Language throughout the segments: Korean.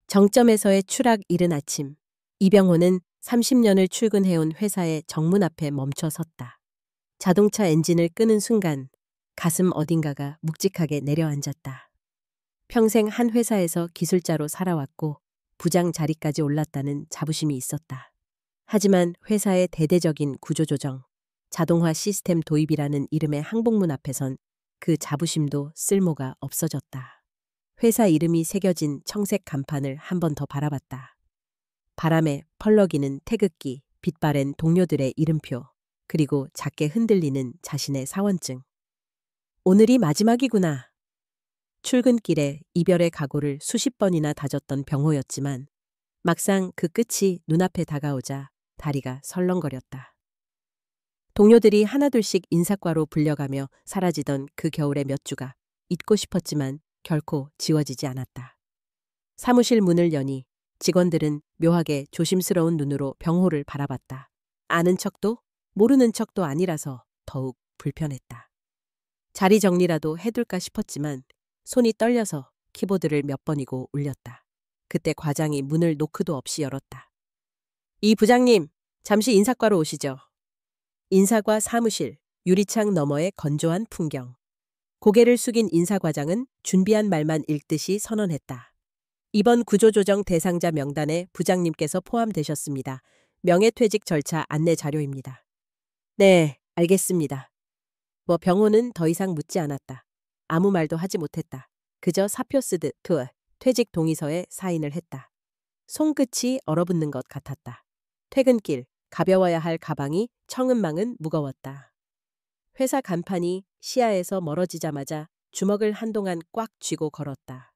정점에서의 추락 이른 아침, 이병호는 30년을 출근해온 회사의 정문 앞에 멈춰 섰다. 자동차 엔진을 끄는 순간 가슴 어딘가가 묵직하게 내려앉았다. 평생 한 회사에서 기술자로 살아왔고 부장 자리까지 올랐다는 자부심이 있었다. 하지만 회사의 대대적인 구조조정, 자동화 시스템 도입이라는 이름의 항복문 앞에선 그 자부심도 쓸모가 없어졌다. 회사 이름이 새겨진 청색 간판을 한 번 더 바라봤다. 바람에 펄럭이는 태극기, 빛바랜 동료들의 이름표, 그리고 작게 흔들리는 자신의 사원증. 오늘이 마지막이구나. 출근길에 이별의 각오를 수십 번이나 다졌던 병호였지만 막상 그 끝이 눈앞에 다가오자 다리가 설렁거렸다. 동료들이 하나둘씩 인사과로 불려가며 사라지던 그 겨울의 몇 주가 잊고 싶었지만 결코 지워지지 않았다. 사무실 문을 여니 직원들은 묘하게 조심스러운 눈으로 병호를 바라봤다. 아는 척도 모르는 척도 아니라서 더욱 불편했다. 자리 정리라도 해둘까 싶었지만 손이 떨려서 키보드를 몇 번이고 울렸다. 그때 과장이 문을 노크도 없이 열었다. 이 부장님, 잠시 인사과로 오시죠. 인사과 사무실, 유리창 너머의 건조한 풍경. 고개를 숙인 인사과장은 준비한 말만 읽듯이 선언했다. 이번 구조조정 대상자 명단에 부장님께서 포함되셨습니다. 명예퇴직 절차 안내 자료입니다. 네, 알겠습니다. 병호는 더 이상 묻지 않았다. 아무 말도 하지 못했다. 그저 사표 쓰듯 퇴직 동의서에 사인을 했다. 손끝이 얼어붙는 것 같았다. 퇴근길, 가벼워야 할 가방이 청은망은 무거웠다. 회사 간판이 시야에서 멀어지자마자 주먹을 한동안 꽉 쥐고 걸었다.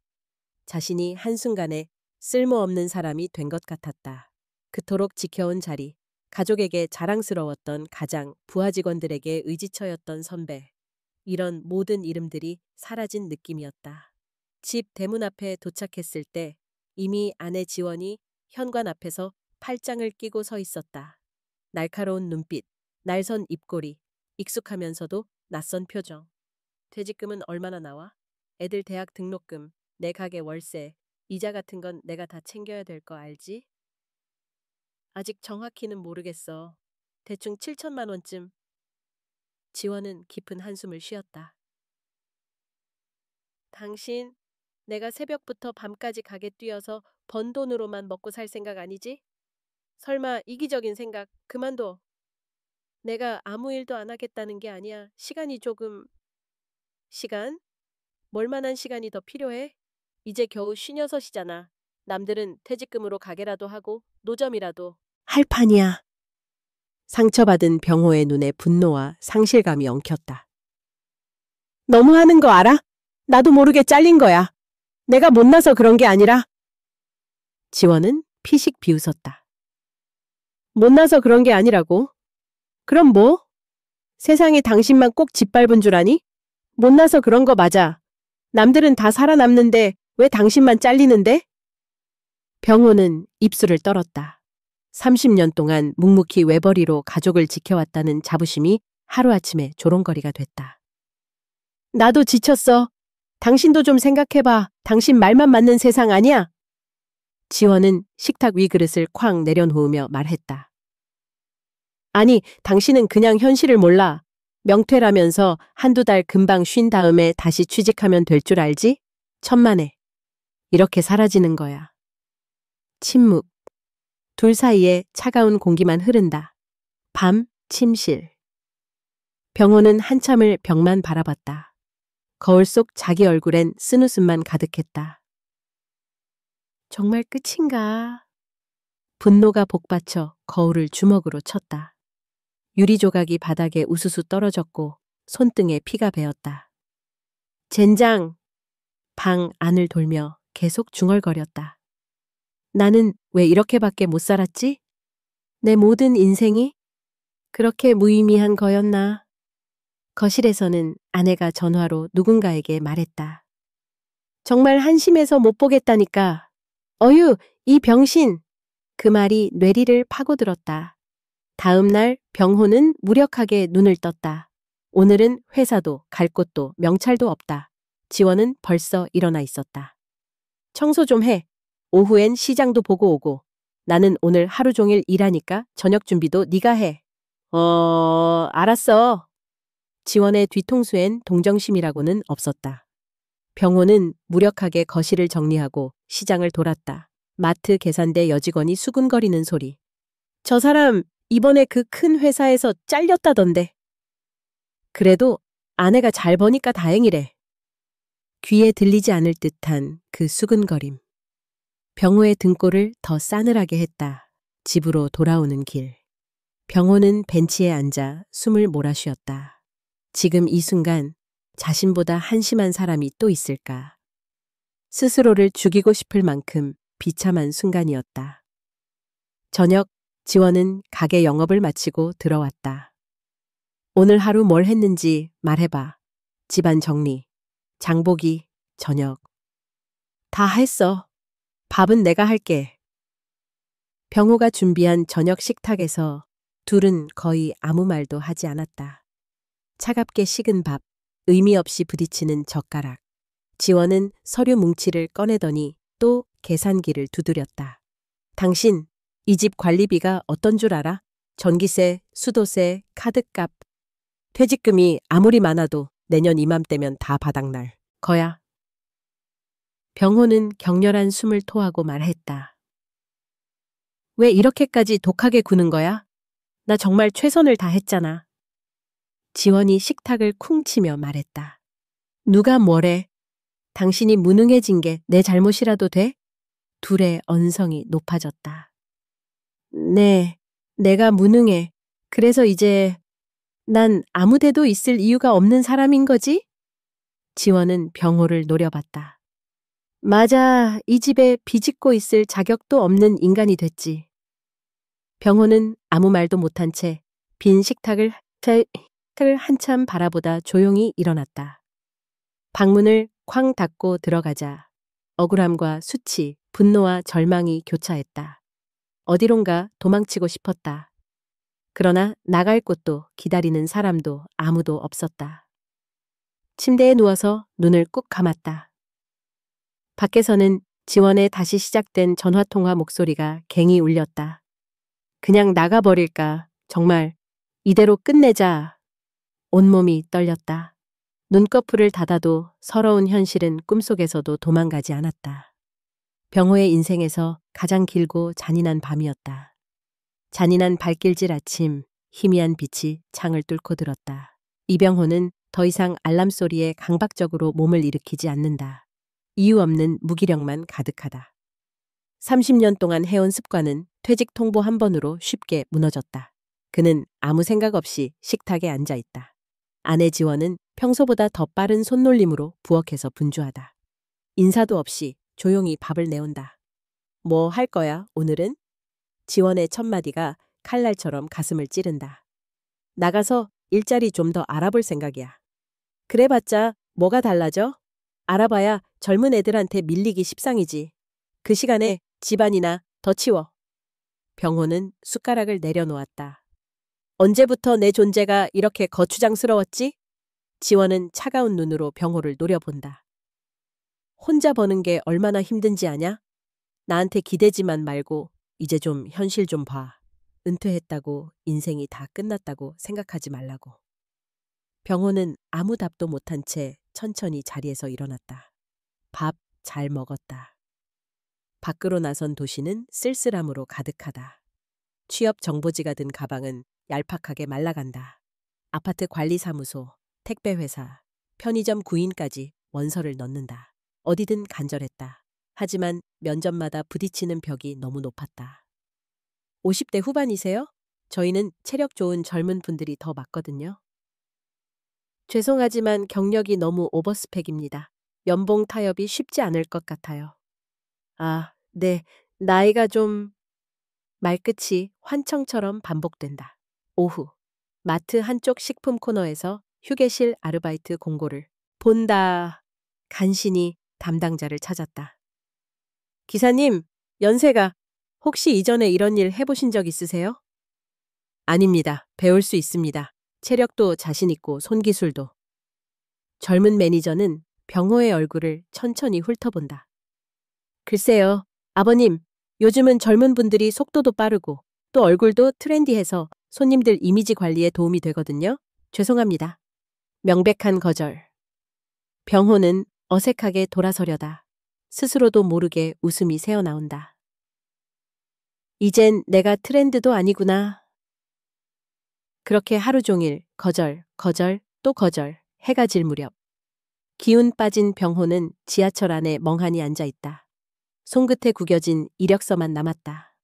자신이 한순간에 쓸모없는 사람이 된 것 같았다. 그토록 지켜온 자리, 가족에게 자랑스러웠던 가장, 부하 직원들에게 의지처였던 선배. 이런 모든 이름들이 사라진 느낌이었다. 집 대문 앞에 도착했을 때 이미 아내 지원이 현관 앞에서 팔짱을 끼고 서 있었다. 날카로운 눈빛, 날선 입꼬리, 익숙하면서도 낯선 표정. 퇴직금은 얼마나 나와? 애들 대학 등록금, 내 가게 월세, 이자 같은 건 내가 다 챙겨야 될 거 알지? 아직 정확히는 모르겠어. 대충 7천만 원쯤. 지원은 깊은 한숨을 쉬었다. 당신, 내가 새벽부터 밤까지 가게 뛰어서 번 돈으로만 먹고 살 생각 아니지? 설마 이기적인 생각 그만둬. 내가 아무 일도 안 하겠다는 게 아니야. 시간이 조금... 시간? 뭘 만한 시간이 더 필요해? 이제 겨우 56이잖아. 남들은 퇴직금으로 가게라도 하고 노점이라도. 할 판이야. 상처받은 병호의 눈에 분노와 상실감이 엉켰다. 너무하는 거 알아? 나도 모르게 잘린 거야. 내가 못나서 그런 게 아니라. 지원은 피식 비웃었다. 못나서 그런 게 아니라고? 그럼 뭐? 세상에 당신만 꼭 짓밟은 줄 아니? 못나서 그런 거 맞아. 남들은 다 살아남는데 왜 당신만 잘리는데? 병호는 입술을 떨었다. 30년 동안 묵묵히 외벌이로 가족을 지켜왔다는 자부심이 하루아침에 조롱거리가 됐다. 나도 지쳤어. 당신도 좀 생각해봐. 당신 말만 맞는 세상 아니야? 지원은 식탁 위 그릇을 쾅 내려놓으며 말했다. 아니, 당신은 그냥 현실을 몰라. 명퇴라면서 한두 달 금방 쉰 다음에 다시 취직하면 될 줄 알지? 천만에. 이렇게 사라지는 거야. 침묵. 둘 사이에 차가운 공기만 흐른다. 밤 침실. 병호는 한참을 벽만 바라봤다. 거울 속 자기 얼굴엔 쓴웃음만 가득했다. 정말 끝인가? 분노가 복받쳐 거울을 주먹으로 쳤다. 유리 조각이 바닥에 우수수 떨어졌고 손등에 피가 배었다. 젠장! 방 안을 돌며 계속 중얼거렸다. 나는 왜 이렇게밖에 못 살았지? 내 모든 인생이 그렇게 무의미한 거였나? 거실에서는 아내가 전화로 누군가에게 말했다. 정말 한심해서 못 보겠다니까. 어휴, 이 병신! 그 말이 뇌리를 파고들었다. 다음 날 병호는 무력하게 눈을 떴다. 오늘은 회사도 갈 곳도 명찰도 없다. 지원은 벌써 일어나 있었다. 청소 좀 해. 오후엔 시장도 보고 오고. 나는 오늘 하루 종일 일하니까 저녁 준비도 네가 해. 알았어. 지원의 뒤통수엔 동정심이라고는 없었다. 병호는 무력하게 거실을 정리하고 시장을 돌았다. 마트 계산대 여직원이 수군거리는 소리. 저 사람 이번에 그 큰 회사에서 잘렸다던데. 그래도 아내가 잘 버니까 다행이래. 귀에 들리지 않을 듯한 그 수근거림. 병호의 등골을 더 싸늘하게 했다. 집으로 돌아오는 길. 병호는 벤치에 앉아 숨을 몰아쉬었다. 지금 이 순간 자신보다 한심한 사람이 또 있을까? 스스로를 죽이고 싶을 만큼 비참한 순간이었다. 저녁 지원은 가게 영업을 마치고 들어왔다. 오늘 하루 뭘 했는지 말해봐. 집안 정리, 장보기, 저녁. 다 했어. 밥은 내가 할게. 병호가 준비한 저녁 식탁에서 둘은 거의 아무 말도 하지 않았다. 차갑게 식은 밥, 의미 없이 부딪히는 젓가락. 지원은 서류 뭉치를 꺼내더니 또 계산기를 두드렸다. 당신, 이 집 관리비가 어떤 줄 알아? 전기세, 수도세, 카드값. 퇴직금이 아무리 많아도 내년 이맘때면 다 바닥날 거야. 병호는 격렬한 숨을 토하고 말했다. 왜 이렇게까지 독하게 구는 거야? 나 정말 최선을 다했잖아. 지원이 식탁을 쿵 치며 말했다. 누가 뭐래? 당신이 무능해진 게 내 잘못이라도 돼? 둘의 언성이 높아졌다. 네, 내가 무능해. 그래서 이제 난 아무 데도 있을 이유가 없는 사람인 거지? 지원은 병호를 노려봤다. 맞아, 이 집에 비집고 있을 자격도 없는 인간이 됐지. 병호는 아무 말도 못한 채 빈 식탁을 한참 바라보다 조용히 일어났다. 방문을 쾅 닫고 들어가자 억울함과 수치, 분노와 절망이 교차했다. 어디론가 도망치고 싶었다. 그러나 나갈 곳도 기다리는 사람도 아무도 없었다. 침대에 누워서 눈을 꾹 감았다. 밖에서는 지원의 다시 시작된 전화통화 목소리가 갱히 울렸다. 그냥 나가버릴까? 정말 이대로 끝내자. 온몸이 떨렸다. 눈꺼풀을 닫아도 서러운 현실은 꿈속에서도 도망가지 않았다. 병호의 인생에서 가장 길고 잔인한 밤이었다. 잔인한 발길질 아침, 희미한 빛이 창을 뚫고 들었다. 이병호는 더 이상 알람 소리에 강박적으로 몸을 일으키지 않는다. 이유 없는 무기력만 가득하다. 30년 동안 해온 습관은 퇴직 통보 한 번으로 쉽게 무너졌다. 그는 아무 생각 없이 식탁에 앉아 있다. 아내 지원은 평소보다 더 빠른 손놀림으로 부엌에서 분주하다. 인사도 없이 조용히 밥을 내온다. 뭐 할 거야, 오늘은? 지원의 첫마디가 칼날처럼 가슴을 찌른다. 나가서 일자리 좀 더 알아볼 생각이야. 그래봤자 뭐가 달라져? 알아봐야 젊은 애들한테 밀리기 십상이지. 그 시간에 집안이나 더 치워. 병호는 숟가락을 내려놓았다. 언제부터 내 존재가 이렇게 거추장스러웠지? 지원은 차가운 눈으로 병호를 노려본다. 혼자 버는 게 얼마나 힘든지 아냐? 나한테 기대지만 말고 이제 좀 현실 좀 봐. 은퇴했다고 인생이 다 끝났다고 생각하지 말라고. 병호는 아무 답도 못한 채 천천히 자리에서 일어났다. 밥 잘 먹었다. 밖으로 나선 도시는 쓸쓸함으로 가득하다. 취업 정보지가 든 가방은 얄팍하게 말라간다. 아파트 관리사무소, 택배회사, 편의점 구인까지 원서를 넣는다. 어디든 간절했다. 하지만 면접마다 부딪히는 벽이 너무 높았다. 50대 후반이세요? 저희는 체력 좋은 젊은 분들이 더 많거든요. 죄송하지만 경력이 너무 오버스펙입니다. 연봉 타협이 쉽지 않을 것 같아요. 아, 네. 나이가 좀... 말끝이 환청처럼 반복된다. 오후. 마트 한쪽 식품 코너에서 휴게실 아르바이트 공고를 본다. 간신히 담당자를 찾았다. 기사님, 연세가 혹시 이전에 이런 일 해보신 적 있으세요? 아닙니다. 배울 수 있습니다. 체력도 자신 있고 손기술도. 젊은 매니저는 병호의 얼굴을 천천히 훑어본다. 글쎄요. 아버님, 요즘은 젊은 분들이 속도도 빠르고 또 얼굴도 트렌디해서 손님들 이미지 관리에 도움이 되거든요. 죄송합니다. 명백한 거절. 병호는 어색하게 돌아서려다 스스로도 모르게 웃음이 새어나온다. 이젠 내가 트렌드도 아니구나. 그렇게 하루 종일 거절, 거절, 또 거절, 해가 질 무렵. 기운 빠진 병호는 지하철 안에 멍하니 앉아 있다. 손끝에 구겨진 이력서만 남았다.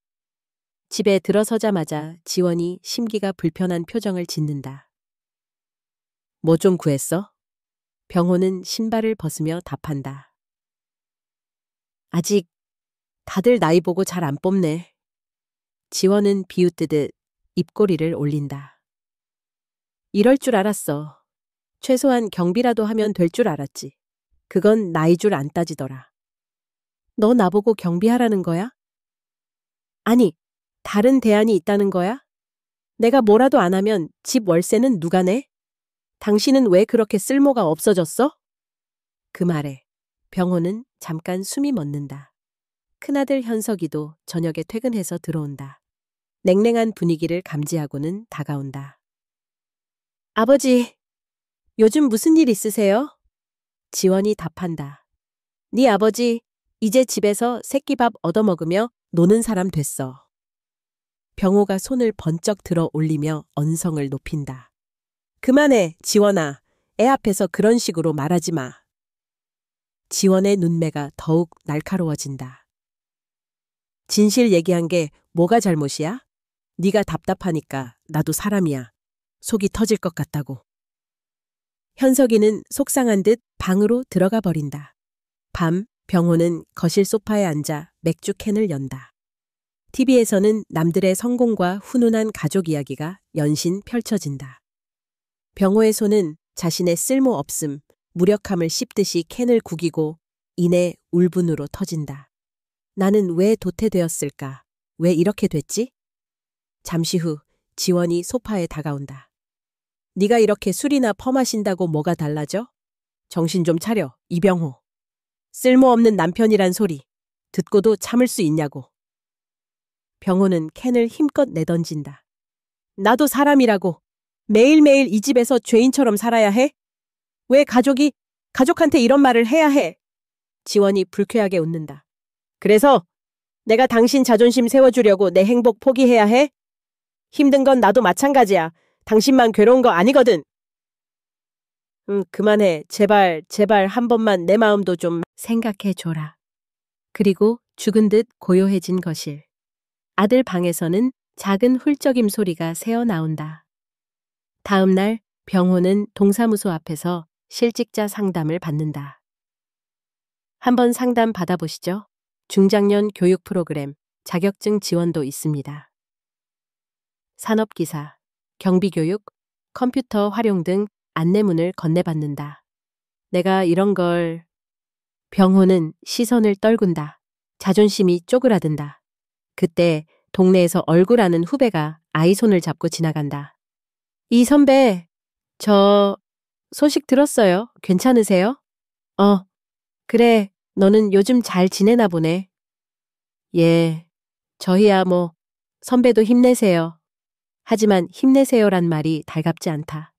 집에 들어서자마자 지원이 심기가 불편한 표정을 짓는다. 뭐 좀 구했어? 병호는 신발을 벗으며 답한다. 아직 다들 나이 보고 잘 안 뽑네. 지원은 비웃듯 입꼬리를 올린다. 이럴 줄 알았어. 최소한 경비라도 하면 될 줄 알았지. 그건 나이 줄 안 따지더라. 너 나보고 경비하라는 거야? 아니, 다른 대안이 있다는 거야? 내가 뭐라도 안 하면 집 월세는 누가 내? 당신은 왜 그렇게 쓸모가 없어졌어? 그 말에 병호는 잠깐 숨이 멎는다. 큰아들 현석이도 저녁에 퇴근해서 들어온다. 냉랭한 분위기를 감지하고는 다가온다. 아버지, 요즘 무슨 일 있으세요? 지원이 답한다. 네 아버지 이제 집에서 새끼밥 얻어먹으며 노는 사람 됐어. 병호가 손을 번쩍 들어 올리며 언성을 높인다. 그만해, 지원아. 애 앞에서 그런 식으로 말하지 마. 지원의 눈매가 더욱 날카로워진다. 진실 얘기한 게 뭐가 잘못이야? 네가 답답하니까 나도 사람이야. 속이 터질 것 같다고. 현석이는 속상한 듯 방으로 들어가 버린다. 밤, 병호는 거실 소파에 앉아 맥주 캔을 연다. TV에서는 남들의 성공과 훈훈한 가족 이야기가 연신 펼쳐진다. 병호의 손은 자신의 쓸모없음, 무력함을 씹듯이 캔을 구기고 이내 울분으로 터진다. 나는 왜 도태되었을까? 왜 이렇게 됐지? 잠시 후 지원이 소파에 다가온다. 네가 이렇게 술이나 퍼마신다고 뭐가 달라져? 정신 좀 차려, 이병호. 쓸모없는 남편이란 소리 듣고도 참을 수 있냐고. 병호는 캔을 힘껏 내던진다. 나도 사람이라고. 매일매일 이 집에서 죄인처럼 살아야 해? 왜 가족한테 이런 말을 해야 해? 지원이 불쾌하게 웃는다. 그래서 내가 당신 자존심 세워주려고 내 행복 포기해야 해? 힘든 건 나도 마찬가지야. 당신만 괴로운 거 아니거든. 그만해. 제발 한 번만 내 마음도 좀 생각해줘라. 그리고 죽은 듯 고요해진 거실. 아들 방에서는 작은 훌쩍임 소리가 새어나온다. 다음 날 병호는 동사무소 앞에서 실직자 상담을 받는다. 한번 상담 받아보시죠. 중장년 교육 프로그램, 자격증 지원도 있습니다. 산업기사, 경비교육, 컴퓨터 활용 등 안내문을 건네받는다. 내가 이런 걸... 병호는 시선을 떨군다. 자존심이 쪼그라든다. 그때 동네에서 얼굴 아는 후배가 아이 손을 잡고 지나간다. 이 선배, 저 소식 들었어요. 괜찮으세요? 그래, 너는 요즘 잘 지내나 보네. 예, 저희야 뭐 선배도 힘내세요. 하지만 힘내세요란 말이 달갑지 않다.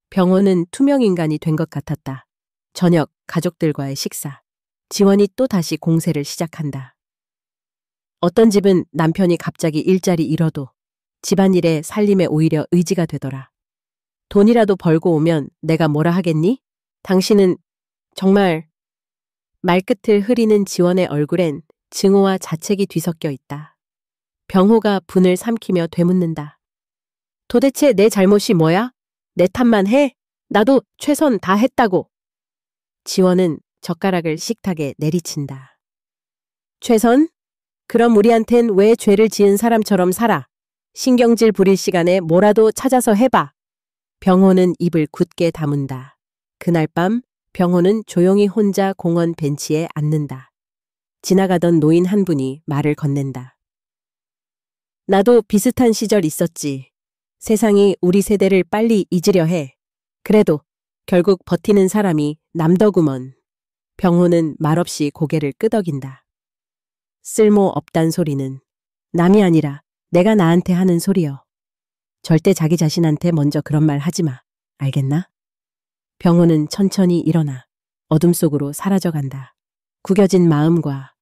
병호는 투명 인간이 된 것 같았다. 저녁 가족들과의 식사. 지원이 또 다시 공세를 시작한다. 어떤 집은 남편이 갑자기 일자리 잃어도 집안일에 살림에 오히려 의지가 되더라. 돈이라도 벌고 오면 내가 뭐라 하겠니? 당신은 정말... 말끝을 흐리는 지원의 얼굴엔 증오와 자책이 뒤섞여 있다. 병호가 분을 삼키며 되묻는다. 도대체 내 잘못이 뭐야? 내 탓만 해? 나도 최선 다 했다고. 지원은 젓가락을 식탁에 내리친다. 최선? 그럼 우리한텐 왜 죄를 지은 사람처럼 살아? 신경질 부릴 시간에 뭐라도 찾아서 해봐. 병호는 입을 굳게 다문다. 그날 밤 병호는 조용히 혼자 공원 벤치에 앉는다. 지나가던 노인 한 분이 말을 건넨다. 나도 비슷한 시절 있었지. 세상이 우리 세대를 빨리 잊으려 해. 그래도 결국 버티는 사람이 남더구먼. 병호는 말없이 고개를 끄덕인다. 쓸모없단 소리는 남이 아니라 내가 나한테 하는 소리여. 절대 자기 자신한테 먼저 그런 말 하지 마. 알겠나? 병호는 천천히 일어나 어둠 속으로 사라져간다. 구겨진 마음과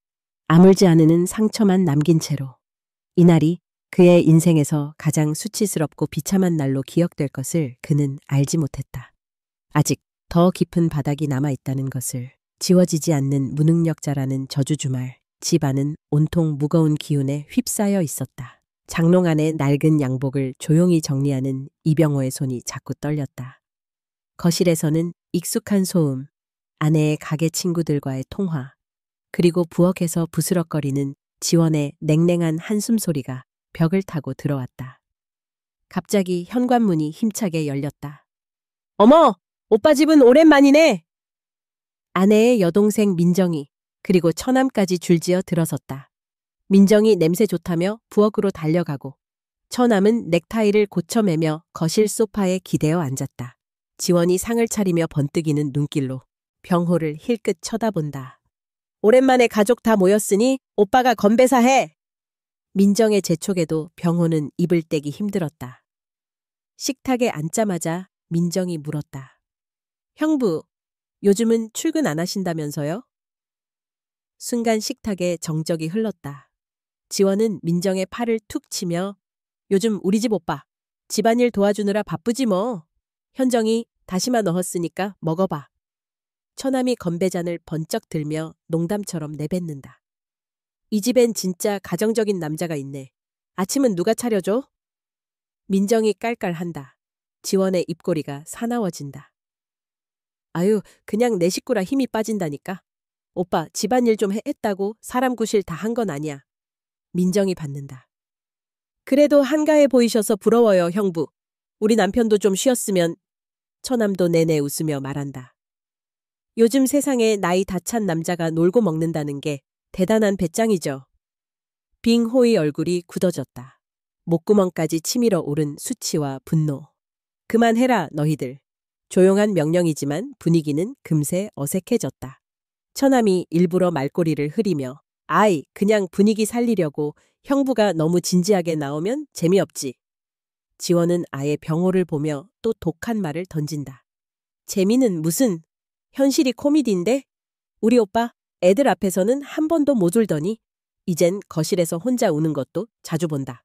아물지 않는 상처만 남긴 채로. 이날이 그의 인생에서 가장 수치스럽고 비참한 날로 기억될 것을 그는 알지 못했다. 아직 더 깊은 바닥이 남아있다는 것을. 지워지지 않는 무능력자라는 저주주말. 집안은 온통 무거운 기운에 휩싸여 있었다. 장롱 안의 낡은 양복을 조용히 정리하는 이병호의 손이 자꾸 떨렸다. 거실에서는 익숙한 소음, 아내의 가게 친구들과의 통화, 그리고 부엌에서 부스럭거리는 지원의 냉랭한 한숨 소리가 벽을 타고 들어왔다. 갑자기 현관문이 힘차게 열렸다. 어머! 오빠 집은 오랜만이네! 아내의 여동생 민정이 그리고 처남까지 줄지어 들어섰다. 민정이 냄새 좋다며 부엌으로 달려가고 처남은 넥타이를 고쳐매며 거실 소파에 기대어 앉았다. 지원이 상을 차리며 번뜩이는 눈길로 병호를 힐끗 쳐다본다. 오랜만에 가족 다 모였으니 오빠가 건배사 해! 민정의 재촉에도 병호는 입을 떼기 힘들었다. 식탁에 앉자마자 민정이 물었다. 형부, 요즘은 출근 안 하신다면서요? 순간 식탁에 정적이 흘렀다. 지원은 민정의 팔을 툭 치며 요즘 우리 집 오빠 집안일 도와주느라 바쁘지 뭐. 현정이 다시마 넣었으니까 먹어봐. 처남이 건배잔을 번쩍 들며 농담처럼 내뱉는다. 이 집엔 진짜 가정적인 남자가 있네. 아침은 누가 차려줘? 민정이 깔깔한다. 지원의 입꼬리가 사나워진다. 아유, 그냥 내 식구라 힘이 빠진다니까. 오빠 집안일 좀 했다고 사람 구실 다 한 건 아니야. 민정이 받는다. 그래도 한가해 보이셔서 부러워요, 형부. 우리 남편도 좀 쉬었으면. 처남도 내내 웃으며 말한다. 요즘 세상에 나이 다 찬 남자가 놀고 먹는다는 게 대단한 배짱이죠. 빙호의 얼굴이 굳어졌다. 목구멍까지 치밀어 오른 수치와 분노. 그만해라, 너희들. 조용한 명령이지만 분위기는 금세 어색해졌다. 처남이 일부러 말꼬리를 흐리며 아이, 그냥 분위기 살리려고 형부가 너무 진지하게 나오면 재미없지. 지원은 아예 병호를 보며 또 독한 말을 던진다. 재미는 무슨, 현실이 코미디인데? 우리 오빠 애들 앞에서는 한 번도 못 울더니 이젠 거실에서 혼자 우는 것도 자주 본다.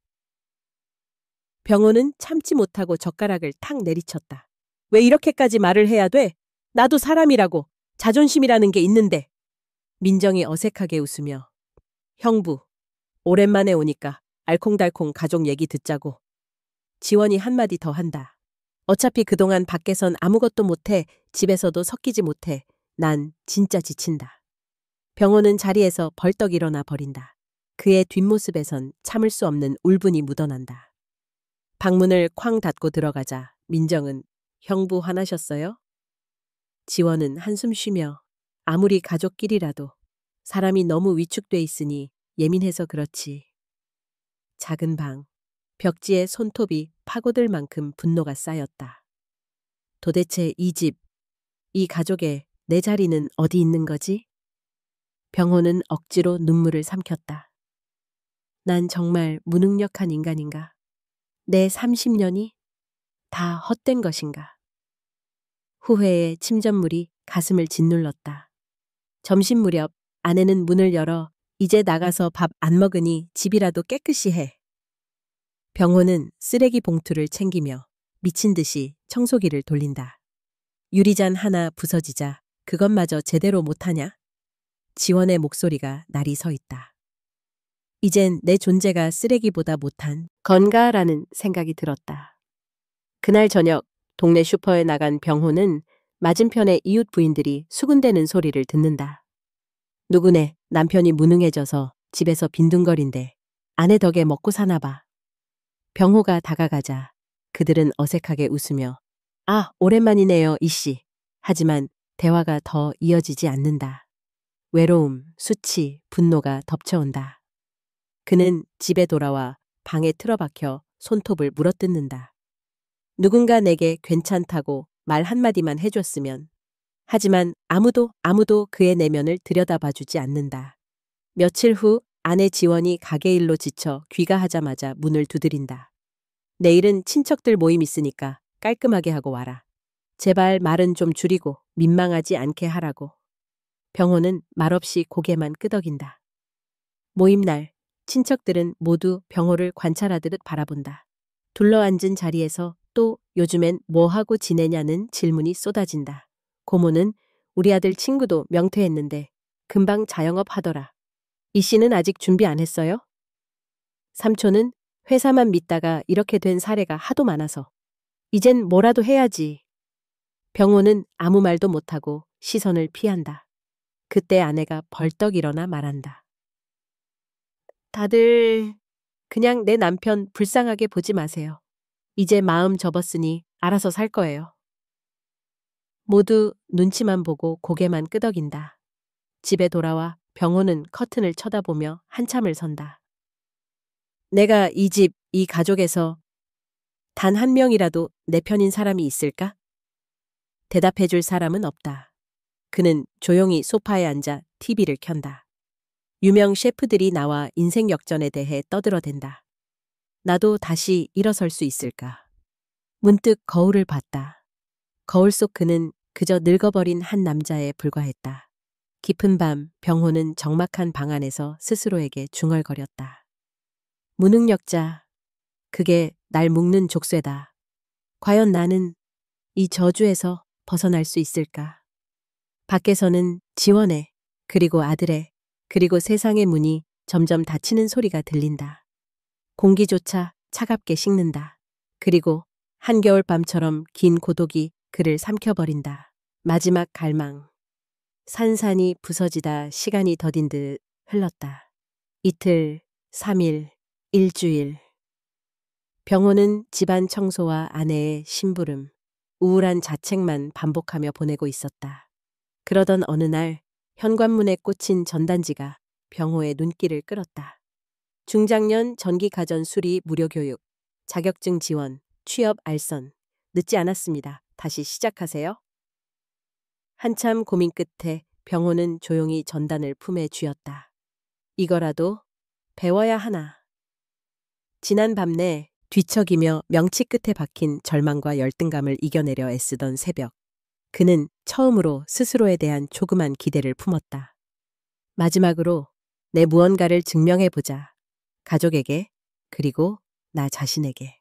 병호는 참지 못하고 젓가락을 탁 내리쳤다. 왜 이렇게까지 말을 해야 돼? 나도 사람이라고, 자존심이라는 게 있는데. 민정이 어색하게 웃으며 형부, 오랜만에 오니까 알콩달콩 가족 얘기 듣자고. 지원이 한마디 더 한다. 어차피 그동안 밖에선 아무것도 못해, 집에서도 섞이지 못해. 난 진짜 지친다. 병호는 자리에서 벌떡 일어나 버린다. 그의 뒷모습에선 참을 수 없는 울분이 묻어난다. 방문을 쾅 닫고 들어가자 민정은 형부 화나셨어요? 지원은 한숨 쉬며 아무리 가족끼리라도 사람이 너무 위축돼 있으니 예민해서 그렇지. 작은 방, 벽지에 손톱이 파고들 만큼 분노가 쌓였다. 도대체 이 집, 이 가족에 내 자리는 어디 있는 거지? 병호는 억지로 눈물을 삼켰다. 난 정말 무능력한 인간인가? 내 30년이 다 헛된 것인가? 후회의 침전물이 가슴을 짓눌렀다. 점심 무렵 아내는 문을 열어 이제 나가서 밥 안 먹으니 집이라도 깨끗이 해. 병호는 쓰레기 봉투를 챙기며 미친 듯이 청소기를 돌린다. 유리잔 하나 부서지자 그것마저 제대로 못하냐? 지원의 목소리가 날이 서 있다. 이젠 내 존재가 쓰레기보다 못한 건가라는 생각이 들었다. 그날 저녁 동네 슈퍼에 나간 병호는 맞은편의 이웃 부인들이 수군대는 소리를 듣는다. 누구네 남편이 무능해져서 집에서 빈둥거린대. 아내 덕에 먹고 사나 봐. 병호가 다가가자 그들은 어색하게 웃으며 아, 오랜만이네요, 이씨. 하지만 대화가 더 이어지지 않는다. 외로움, 수치, 분노가 덮쳐온다. 그는 집에 돌아와 방에 틀어박혀 손톱을 물어뜯는다. 누군가 내게 괜찮다고 말 한마디만 해줬으면. 하지만 아무도 그의 내면을 들여다봐주지 않는다. 며칠 후 아내 지원이 가게 일로 지쳐 귀가하자마자 문을 두드린다. 내일은 친척들 모임 있으니까 깔끔하게 하고 와라. 제발 말은 좀 줄이고 민망하지 않게 하라고. 병호는 말없이 고개만 끄덕인다. 모임날 친척들은 모두 병호를 관찰하듯 바라본다. 둘러앉은 자리에서 또 요즘엔 뭐 하고 지내냐는 질문이 쏟아진다. 고모는 우리 아들 친구도 명퇴했는데 금방 자영업 하더라. 이 씨는 아직 준비 안 했어요? 삼촌은 회사만 믿다가 이렇게 된 사례가 하도 많아서 이젠 뭐라도 해야지. 병호는 아무 말도 못하고 시선을 피한다. 그때 아내가 벌떡 일어나 말한다. 다들 그냥 내 남편 불쌍하게 보지 마세요. 이제 마음 접었으니 알아서 살 거예요. 모두 눈치만 보고 고개만 끄덕인다. 집에 돌아와 병호는 커튼을 쳐다보며 한참을 선다. 내가 이 집, 이 가족에서 단 한 명이라도 내 편인 사람이 있을까? 대답해 줄 사람은 없다. 그는 조용히 소파에 앉아 TV를 켠다. 유명 셰프들이 나와 인생 역전에 대해 떠들어댄다. 나도 다시 일어설 수 있을까? 문득 거울을 봤다. 거울 속 그는 그저 늙어버린 한 남자에 불과했다. 깊은 밤 병호는 적막한 방 안에서 스스로에게 중얼거렸다. 무능력자, 그게 날 묶는 족쇄다. 과연 나는 이 저주에서 벗어날 수 있을까? 밖에서는 지원의, 그리고 아들의, 그리고 세상의 문이 점점 닫히는 소리가 들린다. 공기조차 차갑게 식는다. 그리고 한겨울 밤처럼 긴 고독이 그를 삼켜버린다. 마지막 갈망. 산산이 부서지다 시간이 더딘 듯 흘렀다. 이틀, 3일, 일주일. 병호는 집안 청소와 아내의 심부름, 우울한 자책만 반복하며 보내고 있었다. 그러던 어느 날 현관문에 꽂힌 전단지가 병호의 눈길을 끌었다. 중장년 전기가전 수리 무료 교육, 자격증 지원, 취업 알선. 늦지 않았습니다. 다시 시작하세요. 한참 고민 끝에 병호는 조용히 전단을 품에 쥐었다. 이거라도 배워야 하나. 지난 밤내 뒤척이며 명치 끝에 박힌 절망과 열등감을 이겨내려 애쓰던 새벽. 그는 처음으로 스스로에 대한 조그만 기대를 품었다. 마지막으로 내 무언가를 증명해보자. 가족에게, 그리고 나 자신에게.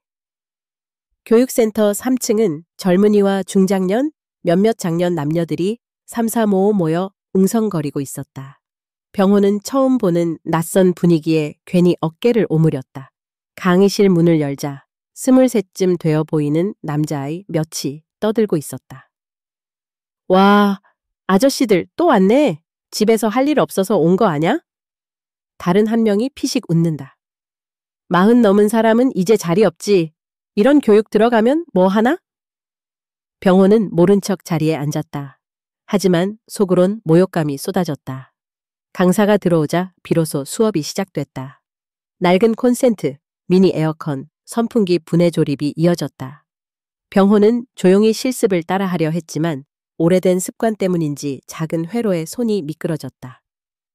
교육센터 3층은 젊은이와 중장년, 몇몇 장년 남녀들이 삼삼오오 모여 웅성거리고 있었다. 병호는 처음 보는 낯선 분위기에 괜히 어깨를 오므렸다. 강의실 문을 열자 23쯤 되어 보이는 남자아이 몇이 떠들고 있었다. 와, 아저씨들 또 왔네. 집에서 할 일 없어서 온 거 아냐? 다른 한 명이 피식 웃는다. 40 넘은 사람은 이제 자리 없지. 이런 교육 들어가면 뭐 하나? 병호는 모른 척 자리에 앉았다. 하지만 속으론 모욕감이 쏟아졌다. 강사가 들어오자 비로소 수업이 시작됐다. 낡은 콘센트, 미니 에어컨, 선풍기 분해 조립이 이어졌다. 병호는 조용히 실습을 따라하려 했지만 오래된 습관 때문인지 작은 회로에 손이 미끄러졌다.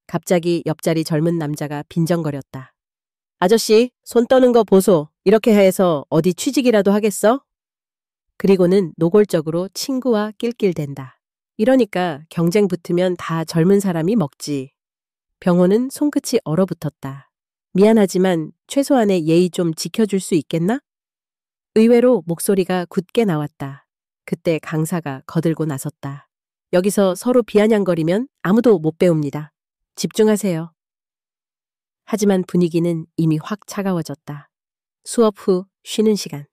갑자기 옆자리 젊은 남자가 빈정거렸다. 아저씨, 손 떠는 거 보소. 이렇게 해서 어디 취직이라도 하겠어? 그리고는 노골적으로 친구와 낄낄댄다. 이러니까 경쟁 붙으면 다 젊은 사람이 먹지. 병호는 손끝이 얼어붙었다. 미안하지만 최소한의 예의 좀 지켜줄 수 있겠나? 의외로 목소리가 굳게 나왔다. 그때 강사가 거들고 나섰다. 여기서 서로 비아냥거리면 아무도 못 배웁니다. 집중하세요. 하지만 분위기는 이미 확 차가워졌다. 수업 후 쉬는 시간.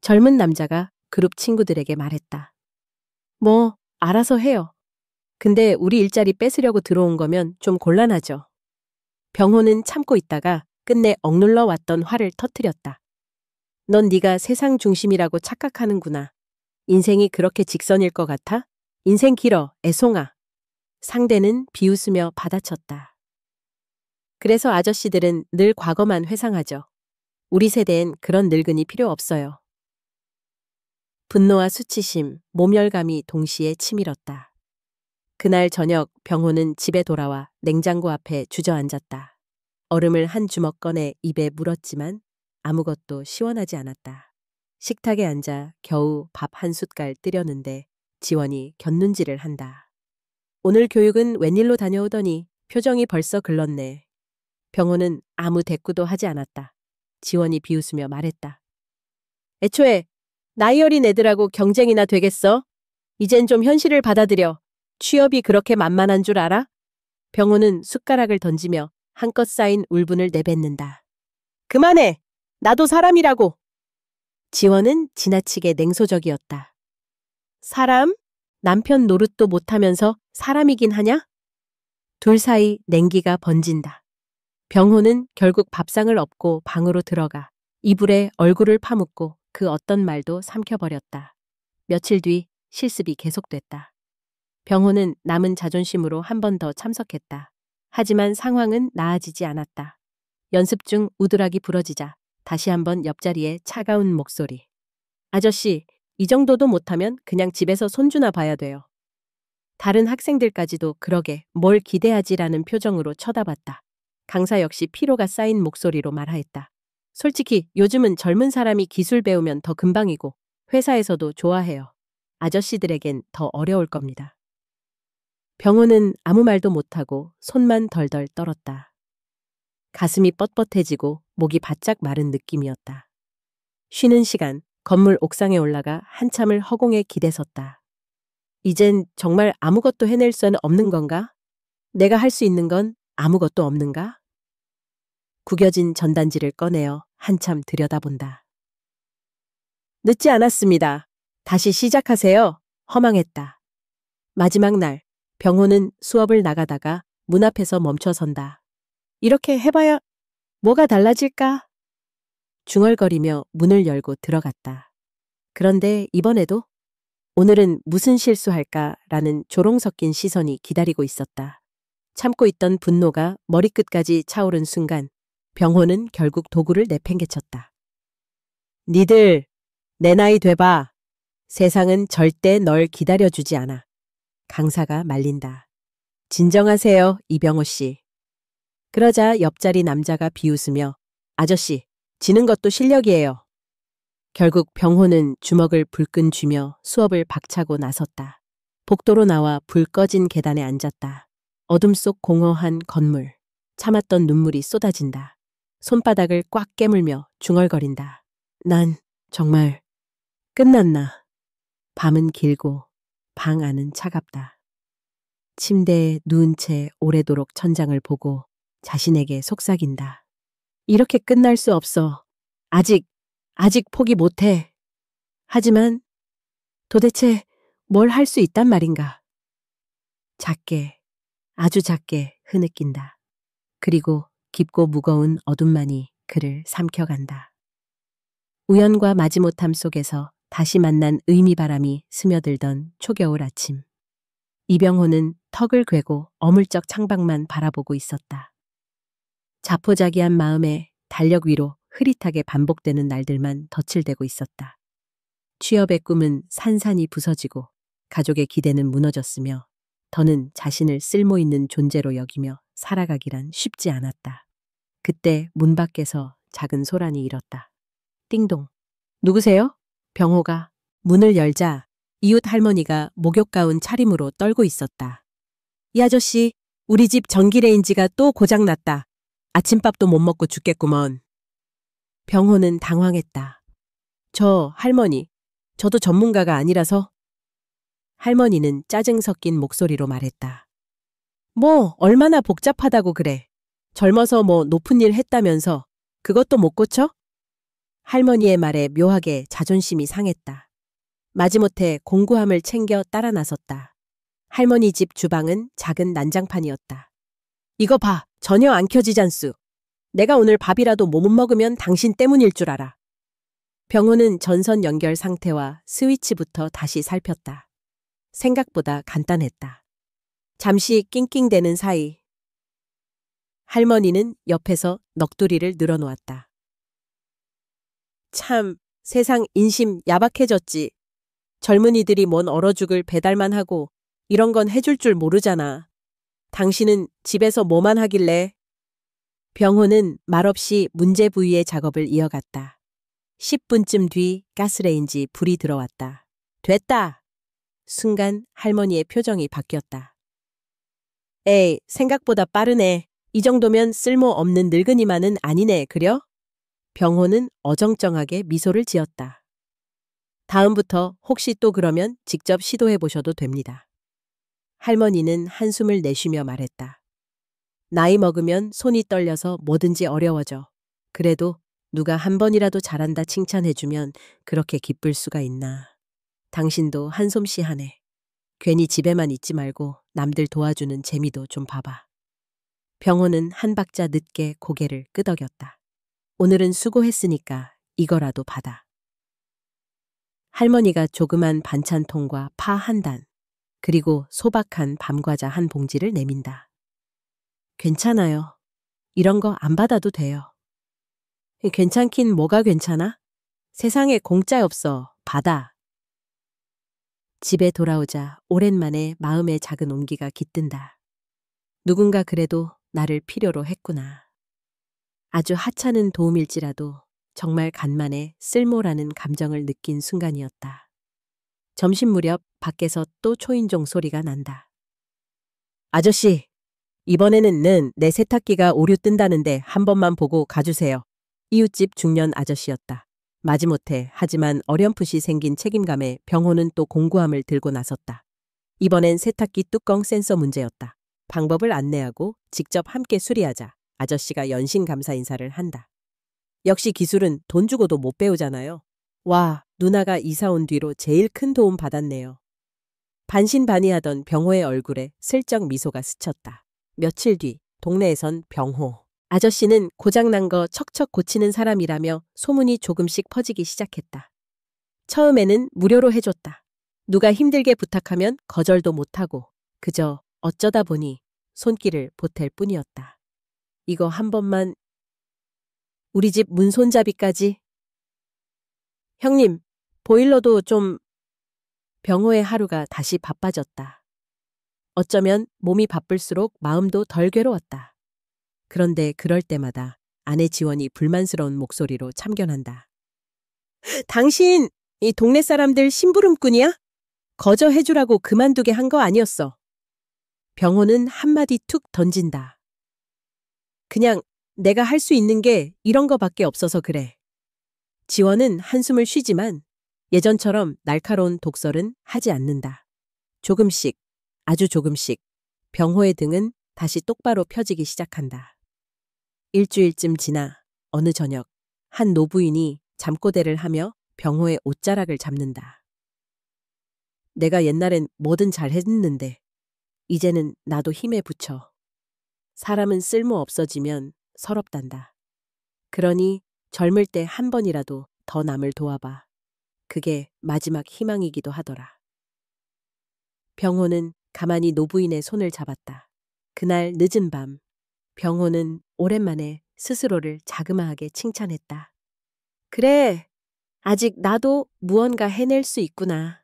젊은 남자가 그룹 친구들에게 말했다. 뭐, 알아서 해요. 근데 우리 일자리 뺏으려고 들어온 거면 좀 곤란하죠. 병호는 참고 있다가 끝내 억눌러 왔던 화를 터뜨렸다. 넌 네가 세상 중심이라고 착각하는구나. 인생이 그렇게 직선일 것 같아? 인생 길어, 애송아. 상대는 비웃으며 받아쳤다. 그래서 아저씨들은 늘 과거만 회상하죠. 우리 세대엔 그런 늙은이 필요 없어요. 분노와 수치심, 모멸감이 동시에 치밀었다. 그날 저녁 병호는 집에 돌아와 냉장고 앞에 주저앉았다. 얼음을 한 주먹 꺼내 입에 물었지만 아무것도 시원하지 않았다. 식탁에 앉아 겨우 밥 한 숟갈 뜨려는데 지원이 곁눈질을 한다. 오늘 교육은 웬일로 다녀오더니 표정이 벌써 글렀네. 병호는 아무 대꾸도 하지 않았다. 지원이 비웃으며 말했다. 애초에 나이 어린 애들하고 경쟁이나 되겠어? 이젠 좀 현실을 받아들여. 취업이 그렇게 만만한 줄 알아? 병호는 숟가락을 던지며 한껏 쌓인 울분을 내뱉는다. 그만해! 나도 사람이라고! 지원은 지나치게 냉소적이었다. 사람? 남편 노릇도 못하면서 사람이긴 하냐? 둘 사이 냉기가 번진다. 병호는 결국 밥상을 엎고 방으로 들어가 이불에 얼굴을 파묻고 그 어떤 말도 삼켜버렸다. 며칠 뒤 실습이 계속됐다. 병호는 남은 자존심으로 한 번 더 참석했다. 하지만 상황은 나아지지 않았다. 연습 중 우드락이 부러지자 다시 한번 옆자리에 차가운 목소리. 아저씨, 이 정도도 못하면 그냥 집에서 손주나 봐야 돼요. 다른 학생들까지도 그러게 뭘 기대하지라는 표정으로 쳐다봤다. 강사 역시 피로가 쌓인 목소리로 말하였다. 솔직히 요즘은 젊은 사람이 기술 배우면 더 금방이고 회사에서도 좋아해요. 아저씨들에겐 더 어려울 겁니다. 병호는 아무 말도 못하고 손만 덜덜 떨었다. 가슴이 뻣뻣해지고 목이 바짝 마른 느낌이었다. 쉬는 시간 건물 옥상에 올라가 한참을 허공에 기대섰다. 이젠 정말 아무것도 해낼 수는 없는 건가? 내가 할 수 있는 건 아무것도 없는가? 구겨진 전단지를 꺼내어 한참 들여다본다. 늦지 않았습니다. 다시 시작하세요. 허망했다. 마지막 날 병호는 수업을 나가다가 문 앞에서 멈춰선다. 이렇게 해봐야 뭐가 달라질까? 중얼거리며 문을 열고 들어갔다. 그런데 이번에도 오늘은 무슨 실수할까라는 조롱 섞인 시선이 기다리고 있었다. 참고 있던 분노가 머리끝까지 차오른 순간 병호는 결국 도구를 내팽개쳤다. 니들 내 나이 돼봐. 세상은 절대 널 기다려주지 않아. 강사가 말린다. 진정하세요, 이병호 씨. 그러자 옆자리 남자가 비웃으며 아저씨, 지는 것도 실력이에요. 결국 병호는 주먹을 불끈 쥐며 수업을 박차고 나섰다. 복도로 나와 불 꺼진 계단에 앉았다. 어둠 속 공허한 건물. 참았던 눈물이 쏟아진다. 손바닥을 꽉 깨물며 중얼거린다. 난 정말 끝났나. 밤은 길고 방 안은 차갑다. 침대에 누운 채 오래도록 천장을 보고 자신에게 속삭인다. 이렇게 끝날 수 없어. 아직 포기 못해. 하지만 도대체 뭘 할 수 있단 말인가. 작게, 아주 작게 흐느낀다. 그리고 깊고 무거운 어둠만이 그를 삼켜간다. 우연과 마지못함 속에서 다시 만난 의미바람이 스며들던 초겨울 아침. 이병호는 턱을 괴고 어물쩍 창밖만 바라보고 있었다. 자포자기한 마음에 달력 위로 흐릿하게 반복되는 날들만 덧칠되고 있었다. 취업의 꿈은 산산이 부서지고 가족의 기대는 무너졌으며 더는 자신을 쓸모있는 존재로 여기며 살아가기란 쉽지 않았다. 그때 문 밖에서 작은 소란이 일었다. 띵동. 누구세요? 병호가 문을 열자 이웃 할머니가 목욕 가운 차림으로 떨고 있었다. 이 아저씨, 우리 집 전기레인지가 또 고장났다. 아침밥도 못 먹고 죽겠구먼. 병호는 당황했다. 저 할머니, 저도 전문가가 아니라서. 할머니는 짜증 섞인 목소리로 말했다. 뭐 얼마나 복잡하다고 그래. 젊어서 뭐 높은 일 했다면서 그것도 못 고쳐? 할머니의 말에 묘하게 자존심이 상했다. 마지못해 공구함을 챙겨 따라 나섰다. 할머니 집 주방은 작은 난장판이었다. 이거 봐, 전혀 안 켜지잖수. 내가 오늘 밥이라도 못 먹으면 당신 때문일 줄 알아. 병호는 전선 연결 상태와 스위치부터 다시 살폈다. 생각보다 간단했다. 잠시 낑낑대는 사이 할머니는 옆에서 넋두리를 늘어놓았다. 참, 세상 인심 야박해졌지. 젊은이들이 뭔 얼어 죽을 배달만 하고 이런 건 해줄 줄 모르잖아. 당신은 집에서 뭐만 하길래. 병호는 말없이 문제 부위의 작업을 이어갔다. 10분쯤 뒤 가스레인지 불이 들어왔다. 됐다! 순간 할머니의 표정이 바뀌었다. 에이, 생각보다 빠르네. 이 정도면 쓸모없는 늙은이만은 아니네, 그려? 병호는 어정쩡하게 미소를 지었다. 다음부터 혹시 또 그러면 직접 시도해 보셔도 됩니다. 할머니는 한숨을 내쉬며 말했다. 나이 먹으면 손이 떨려서 뭐든지 어려워져. 그래도 누가 한 번이라도 잘한다 칭찬해주면 그렇게 기쁠 수가 있나. 당신도 한솜씨 하네. 괜히 집에만 있지 말고 남들 도와주는 재미도 좀 봐봐. 병호는 한 박자 늦게 고개를 끄덕였다. 오늘은 수고했으니까 이거라도 받아. 할머니가 조그만 반찬통과 파 한 단, 그리고 소박한 밤과자 한 봉지를 내민다. 괜찮아요. 이런 거 안 받아도 돼요. 괜찮긴 뭐가 괜찮아? 세상에 공짜 없어. 받아. 집에 돌아오자 오랜만에 마음의 작은 온기가 깃든다. 누군가 그래도 나를 필요로 했구나. 아주 하찮은 도움일지라도 정말 간만에 쓸모라는 감정을 느낀 순간이었다. 점심 무렵 밖에서 또 초인종 소리가 난다. 아저씨, 이번에는 내 세탁기가 오류 뜬다는데 한 번만 보고 가주세요. 이웃집 중년 아저씨였다. 마지못해 하지만 어렴풋이 생긴 책임감에 병호는 또 공구함을 들고 나섰다. 이번엔 세탁기 뚜껑 센서 문제였다. 방법을 안내하고 직접 함께 수리하자 아저씨가 연신 감사 인사를 한다. 역시 기술은 돈 주고도 못 배우잖아요. 와, 누나가 이사 온 뒤로 제일 큰 도움 받았네요. 반신반의하던 병호의 얼굴에 슬쩍 미소가 스쳤다. 며칠 뒤 동네에선 병호 아저씨는 고장난 거 척척 고치는 사람이라며 소문이 조금씩 퍼지기 시작했다. 처음에는 무료로 해줬다. 누가 힘들게 부탁하면 거절도 못하고 그저 어쩌다 보니 손길을 보탤 뿐이었다. 이거 한 번만 우리 집 문손잡이까지. 형님, 보일러도 좀. 병호의 하루가 다시 바빠졌다. 어쩌면 몸이 바쁠수록 마음도 덜 괴로웠다. 그런데 그럴 때마다 아내 지원이 불만스러운 목소리로 참견한다. 당신, 이 동네 사람들 심부름꾼이야? 거저 해주라고 그만두게 한 거 아니었어. 병호는 한마디 툭 던진다. 그냥 내가 할 수 있는 게 이런 거밖에 없어서 그래. 지원은 한숨을 쉬지만 예전처럼 날카로운 독설은 하지 않는다. 조금씩, 아주 조금씩 병호의 등은 다시 똑바로 펴지기 시작한다. 일주일쯤 지나 어느 저녁 한 노부인이 잠꼬대를 하며 병호의 옷자락을 잡는다. 내가 옛날엔 뭐든 잘했는데 이제는 나도 힘에 부쳐. 사람은 쓸모 없어지면 서럽단다. 그러니 젊을 때 한 번이라도 더 남을 도와봐. 그게 마지막 희망이기도 하더라. 병호는 가만히 노부인의 손을 잡았다. 그날 늦은 밤, 병호는 오랜만에 스스로를 자그마하게 칭찬했다. 그래, 아직 나도 무언가 해낼 수 있구나.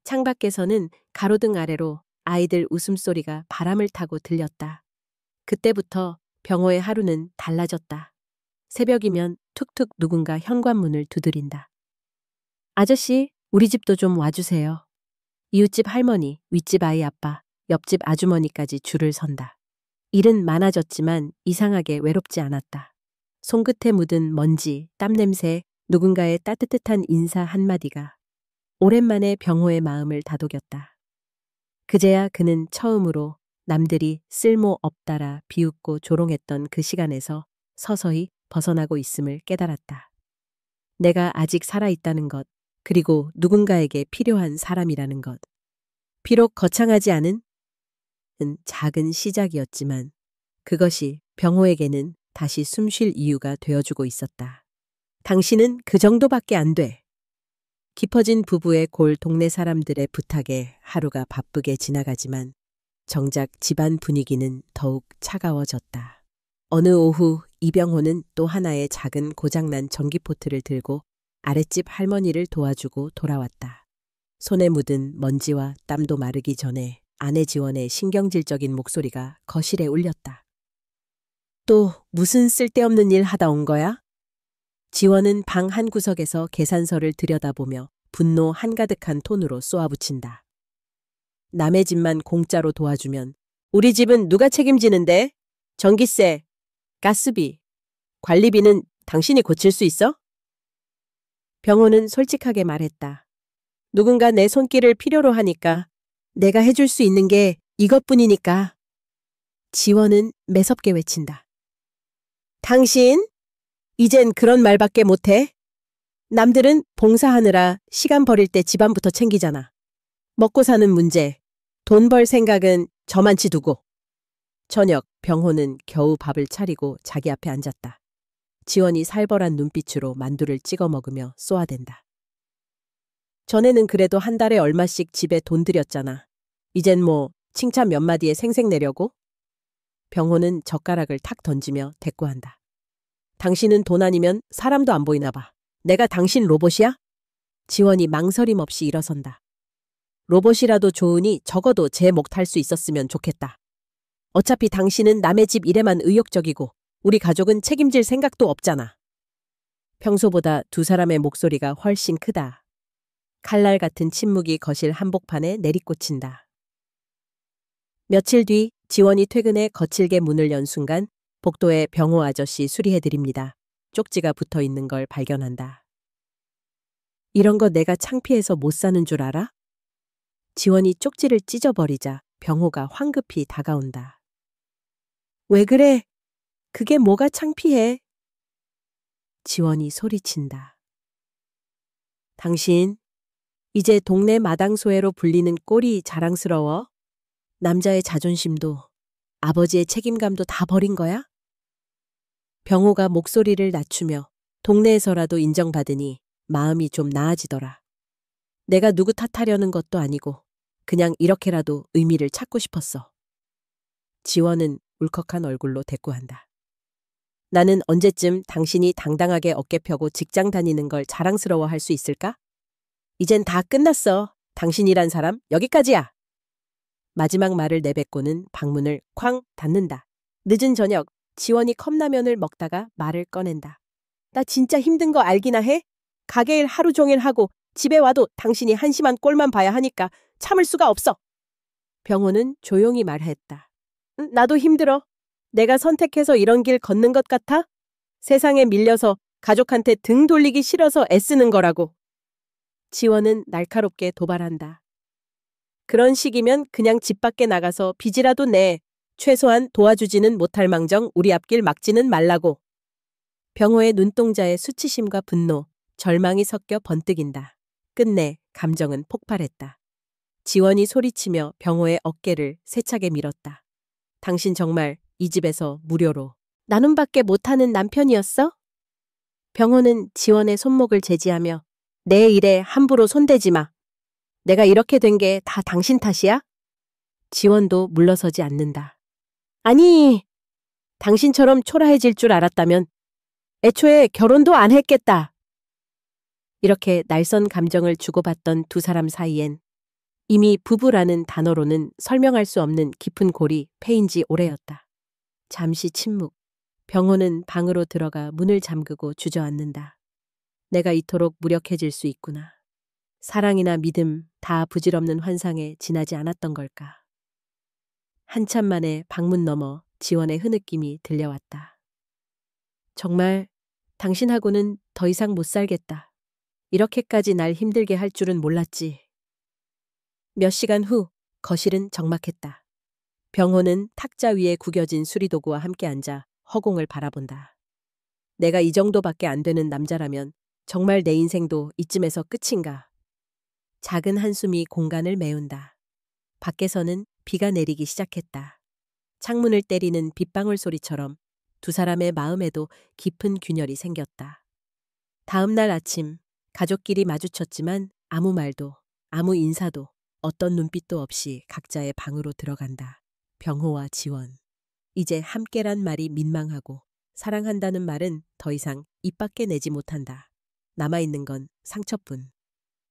창밖에서는 가로등 아래로 아이들 웃음소리가 바람을 타고 들렸다. 그때부터 병호의 하루는 달라졌다. 새벽이면 툭툭 누군가 현관문을 두드린다. 아저씨, 우리 집도 좀 와주세요. 이웃집 할머니, 윗집 아이 아빠, 옆집 아주머니까지 줄을 선다. 일은 많아졌지만 이상하게 외롭지 않았다. 손끝에 묻은 먼지, 땀냄새, 누군가의 따뜻한 인사 한마디가 오랜만에 병호의 마음을 다독였다. 그제야 그는 처음으로 남들이 쓸모없다라 비웃고 조롱했던 그 시간에서 서서히 벗어나고 있음을 깨달았다. 내가 아직 살아있다는 것, 그리고 누군가에게 필요한 사람이라는 것. 비록 거창하지 않은 작은 시작이었지만 그것이 병호에게는 다시 숨 쉴 이유가 되어주고 있었다. 당신은 그 정도밖에 안 돼. 깊어진 부부의 골 동네 사람들의 부탁에 하루가 바쁘게 지나가지만 정작 집안 분위기는 더욱 차가워졌다. 어느 오후 이병호는 또 하나의 작은 고장난 전기포트를 들고 아랫집 할머니를 도와주고 돌아왔다. 손에 묻은 먼지와 땀도 마르기 전에 아내 지원의 신경질적인 목소리가 거실에 울렸다. 또 무슨 쓸데없는 일 하다 온 거야? 지원은 방 한 구석에서 계산서를 들여다보며 분노 한가득한 톤으로 쏘아붙인다. 남의 집만 공짜로 도와주면 우리 집은 누가 책임지는데? 전기세, 가스비, 관리비는 당신이 고칠 수 있어? 병호는 솔직하게 말했다. 누군가 내 손길을 필요로 하니까 내가 해줄 수 있는 게 이것뿐이니까. 지원은 매섭게 외친다. 당신? 이젠 그런 말밖에 못해? 남들은 봉사하느라 시간 버릴 때 집안부터 챙기잖아. 먹고 사는 문제, 돈 벌 생각은 저만치 두고. 저녁 병호는 겨우 밥을 차리고 자기 앞에 앉았다. 지원이 살벌한 눈빛으로 만두를 찍어 먹으며 쏘아댄다. 전에는 그래도 한 달에 얼마씩 집에 돈 들였잖아. 이젠 뭐 칭찬 몇 마디에 생색 내려고? 병호는 젓가락을 탁 던지며 대꾸한다. 당신은 돈 아니면 사람도 안 보이나 봐. 내가 당신 로봇이야? 지원이 망설임 없이 일어선다. 로봇이라도 좋으니 적어도 제 목 탈 수 있었으면 좋겠다. 어차피 당신은 남의 집 일에만 의욕적이고 우리 가족은 책임질 생각도 없잖아. 평소보다 두 사람의 목소리가 훨씬 크다. 칼날 같은 침묵이 거실 한복판에 내리꽂힌다. 며칠 뒤 지원이 퇴근해 거칠게 문을 연 순간 복도에 병호 아저씨 수리해드립니다. 쪽지가 붙어 있는 걸 발견한다. 이런 거 내가 창피해서 못 사는 줄 알아? 지원이 쪽지를 찢어버리자 병호가 황급히 다가온다. 왜 그래? 그게 뭐가 창피해? 지원이 소리친다. 당신, 이제 동네 마당소해로 불리는 꼴이 자랑스러워? 남자의 자존심도 아버지의 책임감도 다 버린 거야? 병호가 목소리를 낮추며 동네에서라도 인정받으니 마음이 좀 나아지더라. 내가 누구 탓하려는 것도 아니고 그냥 이렇게라도 의미를 찾고 싶었어. 지원은 울컥한 얼굴로 대꾸한다. 나는 언제쯤 당신이 당당하게 어깨 펴고 직장 다니는 걸 자랑스러워할 수 있을까? 이젠 다 끝났어. 당신이란 사람 여기까지야. 마지막 말을 내뱉고는 방문을 쾅 닫는다. 늦은 저녁 지원이 컵라면을 먹다가 말을 꺼낸다. 나 진짜 힘든 거 알기나 해? 가게 일 하루 종일 하고 집에 와도 당신이 한심한 꼴만 봐야 하니까 참을 수가 없어. 병호는 조용히 말했다. 나도 힘들어. 내가 선택해서 이런 길 걷는 것 같아? 세상에 밀려서 가족한테 등 돌리기 싫어서 애쓰는 거라고. 지원은 날카롭게 도발한다. 그런 식이면 그냥 집 밖에 나가서 빚이라도 내. 최소한 도와주지는 못할 망정 우리 앞길 막지는 말라고. 병호의 눈동자에 수치심과 분노, 절망이 섞여 번뜩인다. 끝내 감정은 폭발했다. 지원이 소리치며 병호의 어깨를 세차게 밀었다. 당신 정말 이 집에서 무료로 나눔밖에 못하는 남편이었어? 병호는 지원의 손목을 제지하며 내 일에 함부로 손대지 마. 내가 이렇게 된 게 다 당신 탓이야? 지원도 물러서지 않는다. 아니, 당신처럼 초라해질 줄 알았다면 애초에 결혼도 안 했겠다. 이렇게 날선 감정을 주고받던 두 사람 사이엔 이미 부부라는 단어로는 설명할 수 없는 깊은 골이 패인 지 오래였다. 잠시 침묵. 병호는 방으로 들어가 문을 잠그고 주저앉는다. 내가 이토록 무력해질 수 있구나. 사랑이나 믿음 다 부질없는 환상에 지나지 않았던 걸까. 한참 만에 방문 너머 지원의 흐느낌이 들려왔다. 정말 당신하고는 더 이상 못 살겠다. 이렇게까지 날 힘들게 할 줄은 몰랐지. 몇 시간 후 거실은 적막했다. 병호는 탁자 위에 구겨진 수리도구와 함께 앉아 허공을 바라본다. 내가 이 정도밖에 안 되는 남자라면 정말 내 인생도 이쯤에서 끝인가. 작은 한숨이 공간을 메운다. 밖에서는 비가 내리기 시작했다. 창문을 때리는 빗방울 소리처럼 두 사람의 마음에도 깊은 균열이 생겼다. 다음 날 아침 가족끼리 마주쳤지만 아무 말도 아무 인사도 어떤 눈빛도 없이 각자의 방으로 들어간다. 병호와 지원. 이제 함께란 말이 민망하고 사랑한다는 말은 더 이상 입 밖에 내지 못한다. 남아있는 건 상처뿐.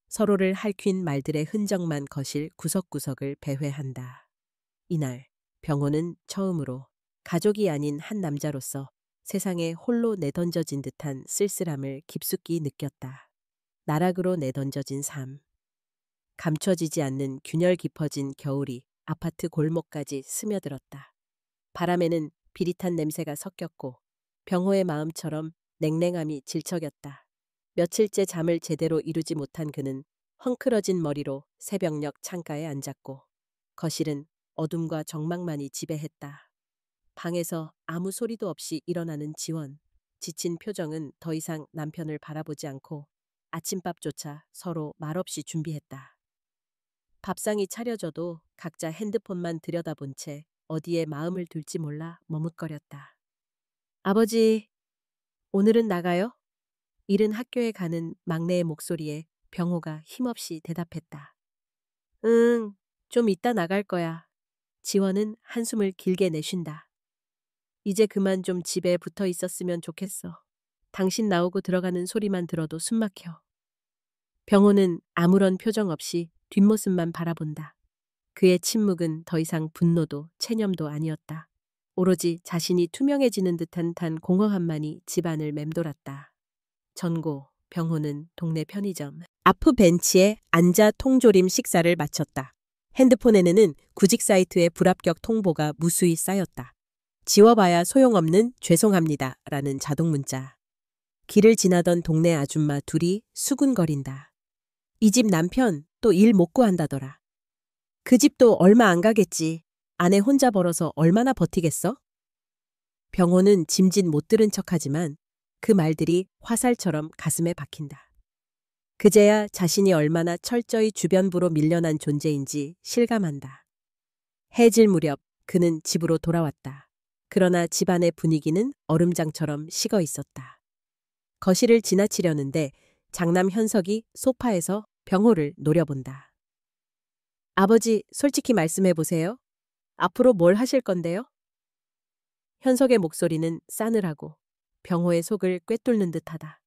서로를 핥힌 말들의 흔적만 거실 구석구석을 배회한다. 이날 병호는 처음으로 가족이 아닌 한 남자로서 세상에 홀로 내던져진 듯한 쓸쓸함을 깊숙이 느꼈다. 나락으로 내던져진 삶. 감춰지지 않는 균열 깊어진 겨울이 아파트 골목까지 스며들었다. 바람에는 비릿한 냄새가 섞였고 병호의 마음처럼 냉랭함이 질척였다. 며칠째 잠을 제대로 이루지 못한 그는 헝클어진 머리로 새벽녘 창가에 앉았고 거실은 어둠과 적막만이 지배했다. 방에서 아무 소리도 없이 일어나는 지원. 지친 표정은 더 이상 남편을 바라보지 않고 아침밥조차 서로 말없이 준비했다. 밥상이 차려져도 각자 핸드폰만 들여다본 채 어디에 마음을 둘지 몰라 머뭇거렸다. 아버지, 오늘은 나가요? 이른 학교에 가는 막내의 목소리에 병호가 힘없이 대답했다. 응, 좀 이따 나갈 거야. 지원은 한숨을 길게 내쉰다. 이제 그만 좀 집에 붙어 있었으면 좋겠어. 당신 나오고 들어가는 소리만 들어도 숨막혀. 병호는 아무런 표정 없이 뒷모습만 바라본다. 그의 침묵은 더 이상 분노도 체념도 아니었다. 오로지 자신이 투명해지는 듯한 단 공허함만이 집안을 맴돌았다. 전고, 병호는 동네 편의점 앞 벤치에 앉아 통조림 식사를 마쳤다. 핸드폰에는 구직 사이트의 불합격 통보가 무수히 쌓였다. 지워봐야 소용없는 죄송합니다 라는 자동 문자. 길을 지나던 동네 아줌마 둘이 수군거린다. 이 집 남편 또 일 못 구한다더라. 그 집도 얼마 안 가겠지. 아내 혼자 벌어서 얼마나 버티겠어? 병호는 짐짓 못 들은 척하지만 그 말들이 화살처럼 가슴에 박힌다. 그제야 자신이 얼마나 철저히 주변부로 밀려난 존재인지 실감한다. 해질 무렵 그는 집으로 돌아왔다. 그러나 집안의 분위기는 얼음장처럼 식어 있었다. 거실을 지나치려는데 장남 현석이 소파에서 병호를 노려본다. 아버지, 솔직히 말씀해 보세요. 앞으로 뭘 하실 건데요? 현석의 목소리는 싸늘하고 병호의 속을 꿰뚫는 듯하다.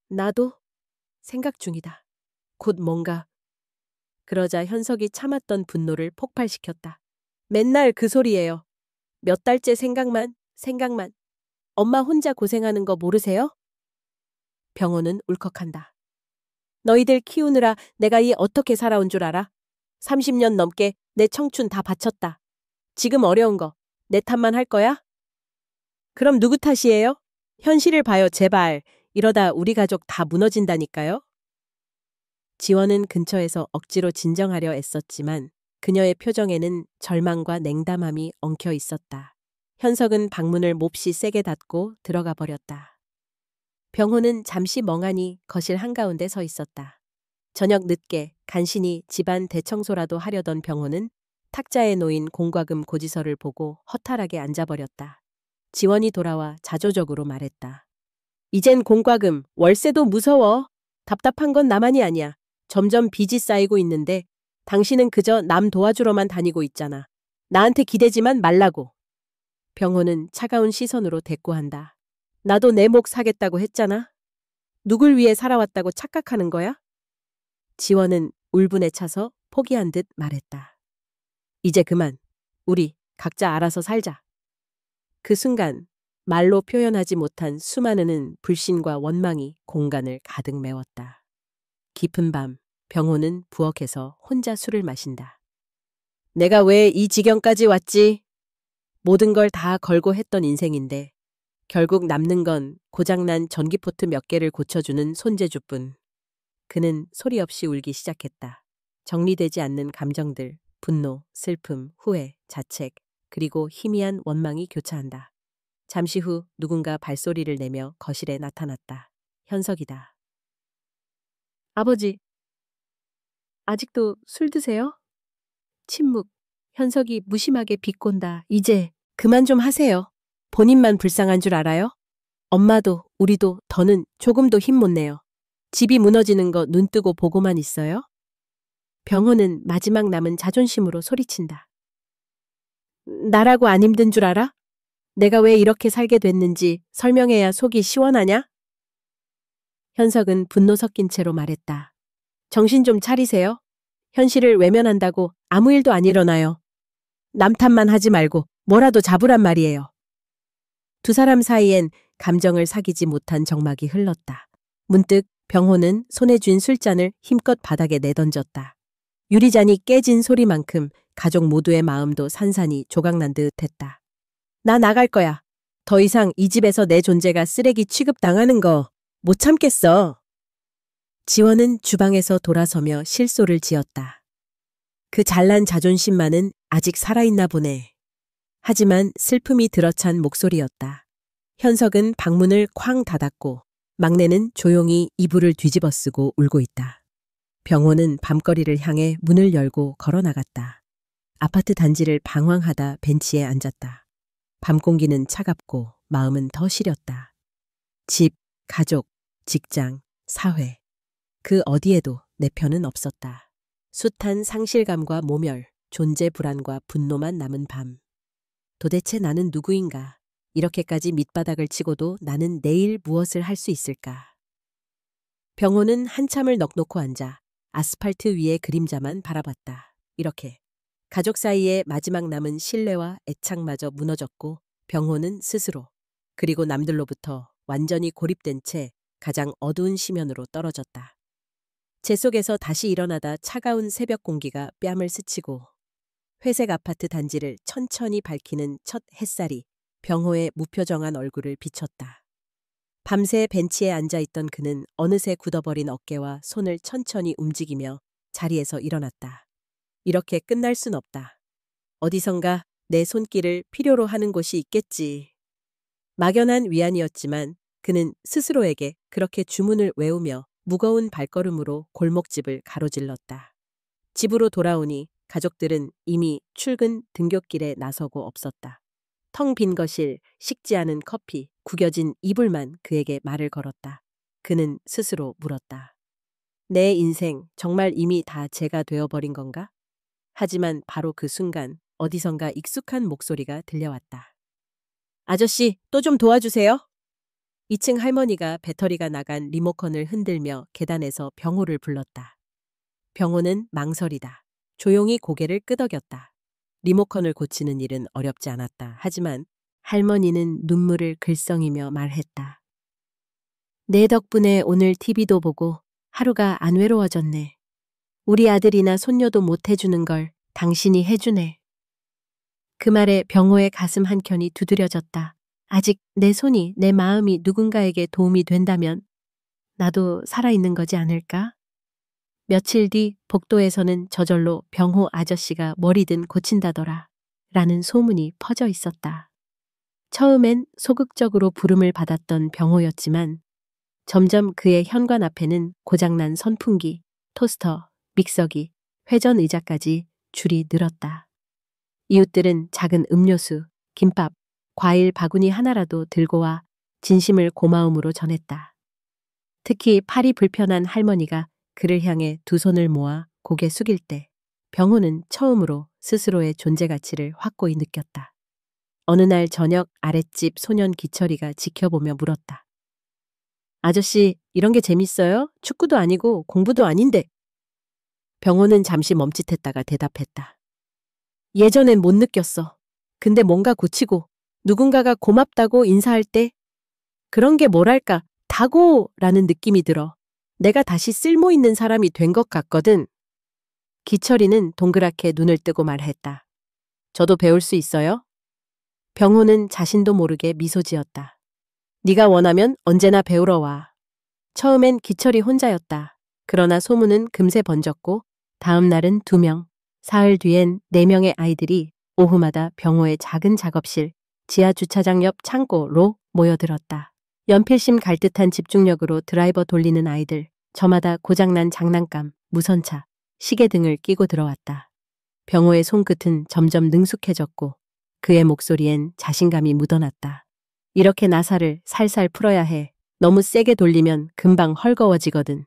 나도 생각 중이다. 곧 뭔가. 그러자 현석이 참았던 분노를 폭발시켰다. 맨날 그 소리예요. 몇 달째 생각만. 엄마 혼자 고생하는 거 모르세요? 병호는 울컥한다. 너희들 키우느라 내가 이 어떻게 살아온 줄 알아? 30년 넘게 내 청춘 다 바쳤다. 지금 어려운 거 내 탓만 할 거야? 그럼 누구 탓이에요? 현실을 봐요, 제발. 이러다 우리 가족 다 무너진다니까요? 지원은 근처에서 억지로 진정하려 애썼지만 그녀의 표정에는 절망과 냉담함이 엉켜 있었다. 현석은 방문을 몹시 세게 닫고 들어가 버렸다. 병호는 잠시 멍하니 거실 한가운데 서 있었다. 저녁 늦게 간신히 집안 대청소라도 하려던 병호는 탁자에 놓인 공과금 고지서를 보고 허탈하게 앉아버렸다. 지원이 돌아와 자조적으로 말했다. 이젠 공과금, 월세도 무서워. 답답한 건 나만이 아니야. 점점 빚이 쌓이고 있는데 당신은 그저 남 도와주러만 다니고 있잖아. 나한테 기대지만 말라고. 병호는 차가운 시선으로 대꾸한다. 나도 내 목 사겠다고 했잖아. 누굴 위해 살아왔다고 착각하는 거야? 지원은 울분에 차서 포기한 듯 말했다. 이제 그만. 우리 각자 알아서 살자. 그 순간 말로 표현하지 못한 수많은 불신과 원망이 공간을 가득 메웠다. 깊은 밤 병호는 부엌에서 혼자 술을 마신다. 내가 왜 이 지경까지 왔지? 모든 걸 다 걸고 했던 인생인데 결국 남는 건 고장난 전기포트 몇 개를 고쳐주는 손재주뿐. 그는 소리 없이 울기 시작했다. 정리되지 않는 감정들, 분노, 슬픔, 후회, 자책, 그리고 희미한 원망이 교차한다. 잠시 후 누군가 발소리를 내며 거실에 나타났다. 현석이다. 아버지, 아직도 술 드세요? 침묵. 현석이 무심하게 비꼰다. 이제 그만 좀 하세요. 본인만 불쌍한 줄 알아요? 엄마도 우리도 더는 조금도 힘 못 내요. 집이 무너지는 거 눈뜨고 보고만 있어요? 병호는 마지막 남은 자존심으로 소리친다. 나라고 안 힘든 줄 알아? 내가 왜 이렇게 살게 됐는지 설명해야 속이 시원하냐? 현석은 분노 섞인 채로 말했다. 정신 좀 차리세요. 현실을 외면한다고 아무 일도 안 일어나요. 남 탓만 하지 말고 뭐라도 잡으란 말이에요. 두 사람 사이엔 감정을 사귀지 못한 정막이 흘렀다. 문득 병호는 손에 쥔 술잔을 힘껏 바닥에 내던졌다. 유리잔이 깨진 소리만큼 가족 모두의 마음도 산산이 조각난 듯 했다. 나 나갈 거야. 더 이상 이 집에서 내 존재가 쓰레기 취급당하는 거 못 참겠어. 지원은 주방에서 돌아서며 실소를 지었다. 그 잘난 자존심만은 아직 살아있나 보네. 하지만 슬픔이 들어찬 목소리였다. 현석은 방문을 쾅 닫았고 막내는 조용히 이불을 뒤집어쓰고 울고 있다. 병호는 밤거리를 향해 문을 열고 걸어나갔다. 아파트 단지를 방황하다 벤치에 앉았다. 밤 공기는 차갑고 마음은 더 시렸다. 집, 가족, 직장, 사회. 그 어디에도 내 편은 없었다. 숱한 상실감과 모멸, 존재 불안과 분노만 남은 밤. 도대체 나는 누구인가? 이렇게까지 밑바닥을 치고도 나는 내일 무엇을 할 수 있을까? 병호는 한참을 넋놓고 앉아 아스팔트 위의 그림자만 바라봤다. 이렇게 가족 사이에 마지막 남은 신뢰와 애착마저 무너졌고 병호는 스스로 그리고 남들로부터 완전히 고립된 채 가장 어두운 심연으로 떨어졌다. 제 속에서 다시 일어나다 차가운 새벽 공기가 뺨을 스치고 회색 아파트 단지를 천천히 밝히는 첫 햇살이 병호의 무표정한 얼굴을 비췄다. 밤새 벤치에 앉아있던 그는 어느새 굳어버린 어깨와 손을 천천히 움직이며 자리에서 일어났다. 이렇게 끝날 순 없다. 어디선가 내 손길을 필요로 하는 곳이 있겠지. 막연한 위안이었지만 그는 스스로에게 그렇게 주문을 외우며 무거운 발걸음으로 골목집을 가로질렀다. 집으로 돌아오니 가족들은 이미 출근 등굣길에 나서고 없었다. 텅 빈 거실, 식지 않은 커피, 구겨진 이불만 그에게 말을 걸었다. 그는 스스로 물었다. 내 인생 정말 이미 다 제가 되어버린 건가? 하지만 바로 그 순간 어디선가 익숙한 목소리가 들려왔다. 아저씨, 또 좀 도와주세요. 2층 할머니가 배터리가 나간 리모컨을 흔들며 계단에서 병호를 불렀다. 병호는 망설이다. 조용히 고개를 끄덕였다. 리모컨을 고치는 일은 어렵지 않았다. 하지만 할머니는 눈물을 글썽이며 말했다. 내 덕분에 오늘 TV도 보고 하루가 안 외로워졌네. 우리 아들이나 손녀도 못 해주는 걸 당신이 해주네. 그 말에 병호의 가슴 한켠이 두드려졌다. 아직 내 손이, 내 마음이 누군가에게 도움이 된다면 나도 살아있는 거지 않을까? 며칠 뒤 복도에서는 저절로 병호 아저씨가 뭐리든 고친다더라 라는 소문이 퍼져 있었다. 처음엔 소극적으로 부름을 받았던 병호였지만 점점 그의 현관 앞에는 고장난 선풍기, 토스터, 믹서기, 회전 의자까지 줄이 늘었다. 이웃들은 작은 음료수, 김밥, 과일 바구니 하나라도 들고 와 진심을 고마움으로 전했다. 특히 팔이 불편한 할머니가 그를 향해 두 손을 모아 고개 숙일 때 병호는 처음으로 스스로의 존재 가치를 확고히 느꼈다. 어느 날 저녁 아랫집 소년 기철이가 지켜보며 물었다. 아저씨, 이런 게 재밌어요? 축구도 아니고 공부도 아닌데. 병호는 잠시 멈칫했다가 대답했다. 예전엔 못 느꼈어. 근데 뭔가 고치고 누군가가 고맙다고 인사할 때 그런 게 뭐랄까 다고라는 느낌이 들어. 내가 다시 쓸모 있는 사람이 된 것 같거든. 기철이는 동그랗게 눈을 뜨고 말했다. 저도 배울 수 있어요? 병호는 자신도 모르게 미소 지었다. 네가 원하면 언제나 배우러 와. 처음엔 기철이 혼자였다. 그러나 소문은 금세 번졌고 다음 날은 2명, 사흘 뒤엔 4명의 아이들이 오후마다 병호의 작은 작업실, 지하 주차장 옆 창고로 모여들었다. 연필심 갈 듯한 집중력으로 드라이버 돌리는 아이들, 저마다 고장난 장난감, 무선차, 시계 등을 끼고 들어왔다. 병호의 손끝은 점점 능숙해졌고 그의 목소리엔 자신감이 묻어났다. 이렇게 나사를 살살 풀어야 해. 너무 세게 돌리면 금방 헐거워지거든.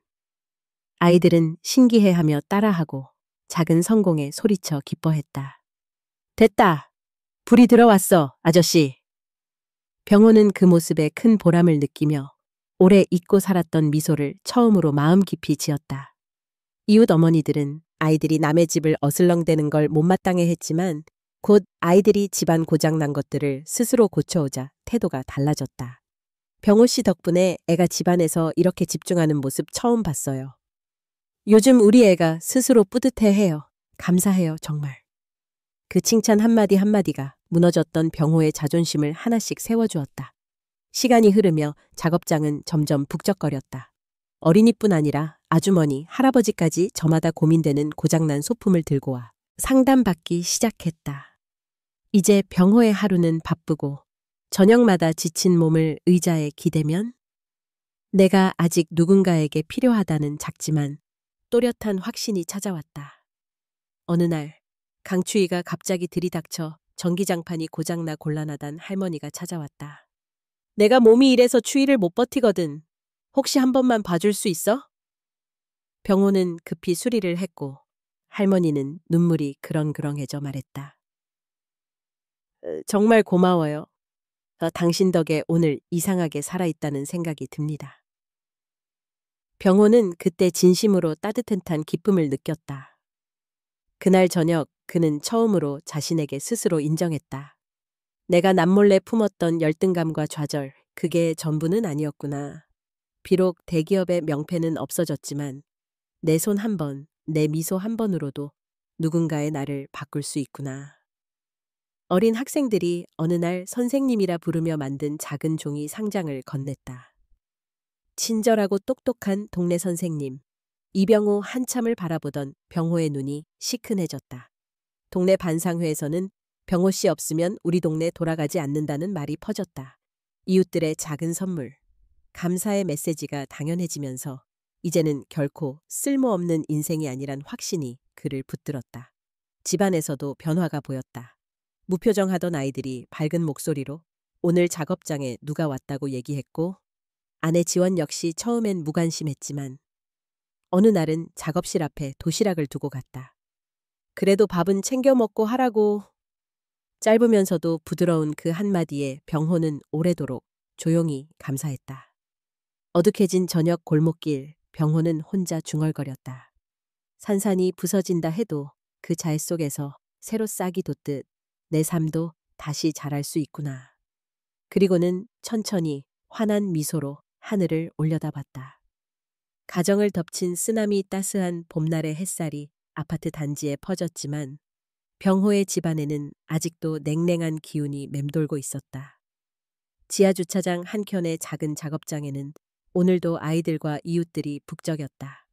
아이들은 신기해하며 따라하고 작은 성공에 소리쳐 기뻐했다. 됐다. 불이 들어왔어, 아저씨. 병호는 그 모습에 큰 보람을 느끼며 오래 잊고 살았던 미소를 처음으로 마음 깊이 지었다. 이웃 어머니들은 아이들이 남의 집을 어슬렁대는 걸 못마땅해 했지만 곧 아이들이 집안 고장난 것들을 스스로 고쳐오자 태도가 달라졌다. 병호 씨 덕분에 애가 집안에서 이렇게 집중하는 모습 처음 봤어요. 요즘 우리 애가 스스로 뿌듯해해요. 감사해요, 정말. 그 칭찬 한마디 한마디가 무너졌던 병호의 자존심을 하나씩 세워주었다. 시간이 흐르며 작업장은 점점 북적거렸다. 어린이뿐 아니라 아주머니, 할아버지까지 저마다 고민되는 고장난 소품을 들고 와 상담받기 시작했다. 이제 병호의 하루는 바쁘고 저녁마다 지친 몸을 의자에 기대면 내가 아직 누군가에게 필요하다는 작지만 또렷한 확신이 찾아왔다. 어느 날 강추위가 갑자기 들이닥쳐 전기장판이 고장나 곤란하단 할머니가 찾아왔다. 내가 몸이 이래서 추위를 못 버티거든. 혹시 한 번만 봐줄 수 있어? 병호는 급히 수리를 했고 할머니는 눈물이 그렁그렁해져 말했다. 정말 고마워요. 당신 덕에 오늘 이상하게 살아있다는 생각이 듭니다. 병호는 그때 진심으로 따뜻한 기쁨을 느꼈다. 그날 저녁 그는 처음으로 자신에게 스스로 인정했다. 내가 남몰래 품었던 열등감과 좌절, 그게 전부는 아니었구나. 비록 대기업의 명패는 없어졌지만 내 손 한 번, 내 미소 한 번으로도 누군가의 나를 바꿀 수 있구나. 어린 학생들이 어느 날 선생님이라 부르며 만든 작은 종이 상장을 건넸다. 친절하고 똑똑한 동네 선생님. 이병호 한참을 바라보던 병호의 눈이 시큰해졌다. 동네 반상회에서는 병호 씨 없으면 우리 동네 돌아가지 않는다는 말이 퍼졌다. 이웃들의 작은 선물, 감사의 메시지가 당연해지면서 이제는 결코 쓸모없는 인생이 아니란 확신이 그를 붙들었다. 집안에서도 변화가 보였다. 무표정하던 아이들이 밝은 목소리로 오늘 작업장에 누가 왔다고 얘기했고 아내 지원 역시 처음엔 무관심했지만 어느 날은 작업실 앞에 도시락을 두고 갔다. 그래도 밥은 챙겨 먹고 하라고. 짧으면서도 부드러운 그 한마디에 병호는 오래도록 조용히 감사했다. 어둑해진 저녁 골목길, 병호는 혼자 중얼거렸다. 산산이 부서진다 해도 그 잘 속에서 새로 싹이 돋듯 내 삶도 다시 자랄 수 있구나. 그리고는 천천히 환한 미소로 하늘을 올려다봤다. 가정을 덮친 쓰나미 따스한 봄날의 햇살이 아파트 단지에 퍼졌지만 병호의 집안에는 아직도 냉랭한 기운이 맴돌고 있었다. 지하주차장 한켠의 작은 작업장에는 오늘도 아이들과 이웃들이 북적였다.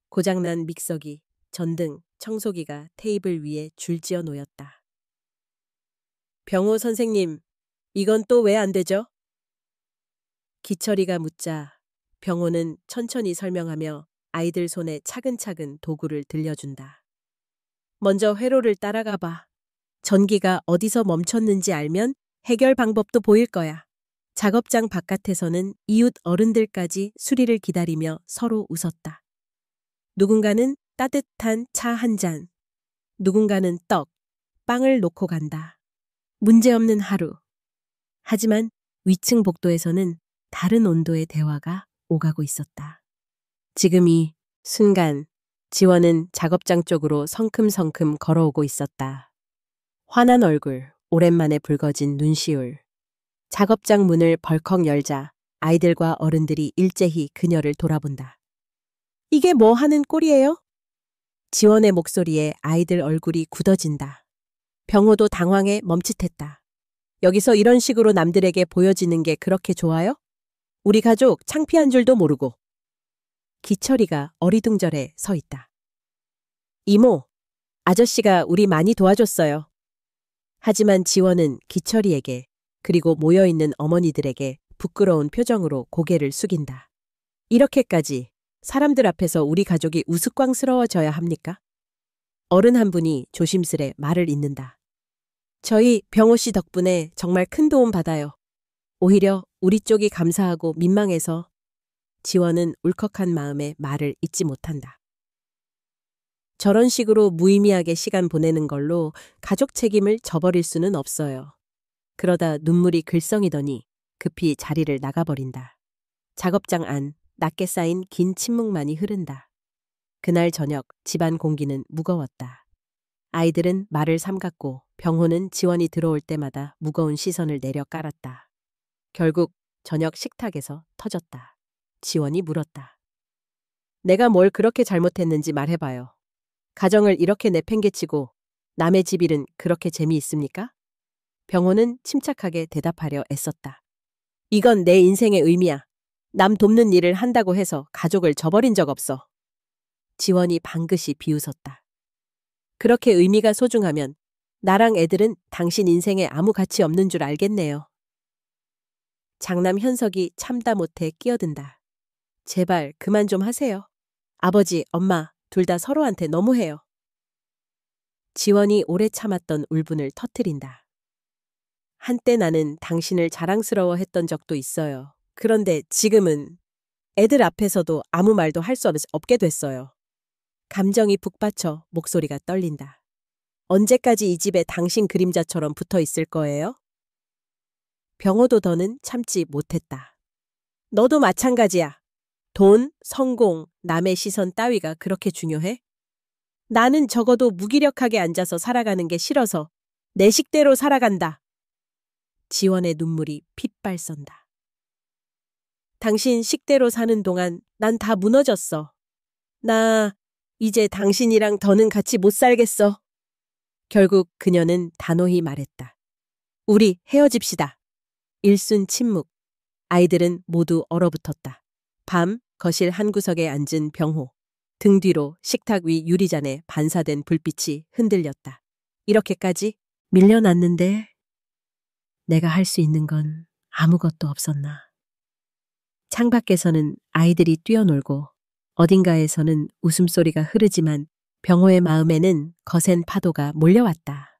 고장난 믹서기, 전등, 청소기가 테이블 위에 줄지어 놓였다. 병호 선생님, 이건 또 왜 안 되죠? 기철이가 묻자 병호는 천천히 설명하며 아이들 손에 차근차근 도구를 들려준다. 먼저 회로를 따라가 봐. 전기가 어디서 멈췄는지 알면 해결 방법도 보일 거야. 작업장 바깥에서는 이웃 어른들까지 수리를 기다리며 서로 웃었다. 누군가는 따뜻한 차 한 잔, 누군가는 떡, 빵을 놓고 간다. 문제없는 하루. 하지만 위층 복도에서는 다른 온도의 대화가 오가고 있었다. 지금 이 순간 지원은 작업장 쪽으로 성큼성큼 걸어오고 있었다. 환한 얼굴, 오랜만에 붉어진 눈시울. 작업장 문을 벌컥 열자 아이들과 어른들이 일제히 그녀를 돌아본다. 이게 뭐 하는 꼴이에요? 지원의 목소리에 아이들 얼굴이 굳어진다. 병호도 당황해 멈칫했다. 여기서 이런 식으로 남들에게 보여지는 게 그렇게 좋아요? 우리 가족 창피한 줄도 모르고. 기철이가 어리둥절해 서 있다. 이모, 아저씨가 우리 많이 도와줬어요. 하지만 지원은 기철이에게 그리고 모여있는 어머니들에게 부끄러운 표정으로 고개를 숙인다. 이렇게까지 사람들 앞에서 우리 가족이 우스꽝스러워져야 합니까? 어른 한 분이 조심스레 말을 잇는다. 저희 병호 씨 덕분에 정말 큰 도움 받아요. 오히려 우리 쪽이 감사하고 민망해서. 지원은 울컥한 마음에 말을 잇지 못한다. 저런 식으로 무의미하게 시간 보내는 걸로 가족 책임을 져버릴 수는 없어요. 그러다 눈물이 글썽이더니 급히 자리를 나가버린다. 작업장 안 낮게 쌓인 긴 침묵만이 흐른다. 그날 저녁 집안 공기는 무거웠다. 아이들은 말을 삼갔고 병호는 지원이 들어올 때마다 무거운 시선을 내려 깔았다. 결국 저녁 식탁에서 터졌다. 지원이 물었다. 내가 뭘 그렇게 잘못했는지 말해봐요. 가정을 이렇게 내팽개치고 남의 집 일은 그렇게 재미있습니까? 병호는 침착하게 대답하려 애썼다. 이건 내 인생의 의미야. 남 돕는 일을 한다고 해서 가족을 저버린 적 없어. 지원이 방긋이 비웃었다. 그렇게 의미가 소중하면 나랑 애들은 당신 인생에 아무 가치 없는 줄 알겠네요. 장남 현석이 참다 못해 끼어든다. 제발 그만 좀 하세요. 아버지, 엄마 둘 다 서로한테 너무해요. 지원이 오래 참았던 울분을 터뜨린다. 한때 나는 당신을 자랑스러워했던 적도 있어요. 그런데 지금은 애들 앞에서도 아무 말도 할 수 없게 됐어요. 감정이 북받쳐 목소리가 떨린다. 언제까지 이 집에 당신 그림자처럼 붙어 있을 거예요? 병호도 더는 참지 못했다. 너도 마찬가지야. 돈, 성공, 남의 시선 따위가 그렇게 중요해? 나는 적어도 무기력하게 앉아서 살아가는 게 싫어서 내 식대로 살아간다. 지원의 눈물이 핏발 썬다. 당신 식대로 사는 동안 난 다 무너졌어. 나 이제 당신이랑 더는 같이 못 살겠어. 결국 그녀는 단호히 말했다. 우리 헤어집시다. 일순 침묵. 아이들은 모두 얼어붙었다. 밤 거실 한 구석에 앉은 병호. 등 뒤로 식탁 위 유리잔에 반사된 불빛이 흔들렸다. 이렇게까지 밀려났는데 내가 할 수 있는 건 아무것도 없었나. 창밖에서는 아이들이 뛰어놀고 어딘가에서는 웃음소리가 흐르지만 병호의 마음에는 거센 파도가 몰려왔다.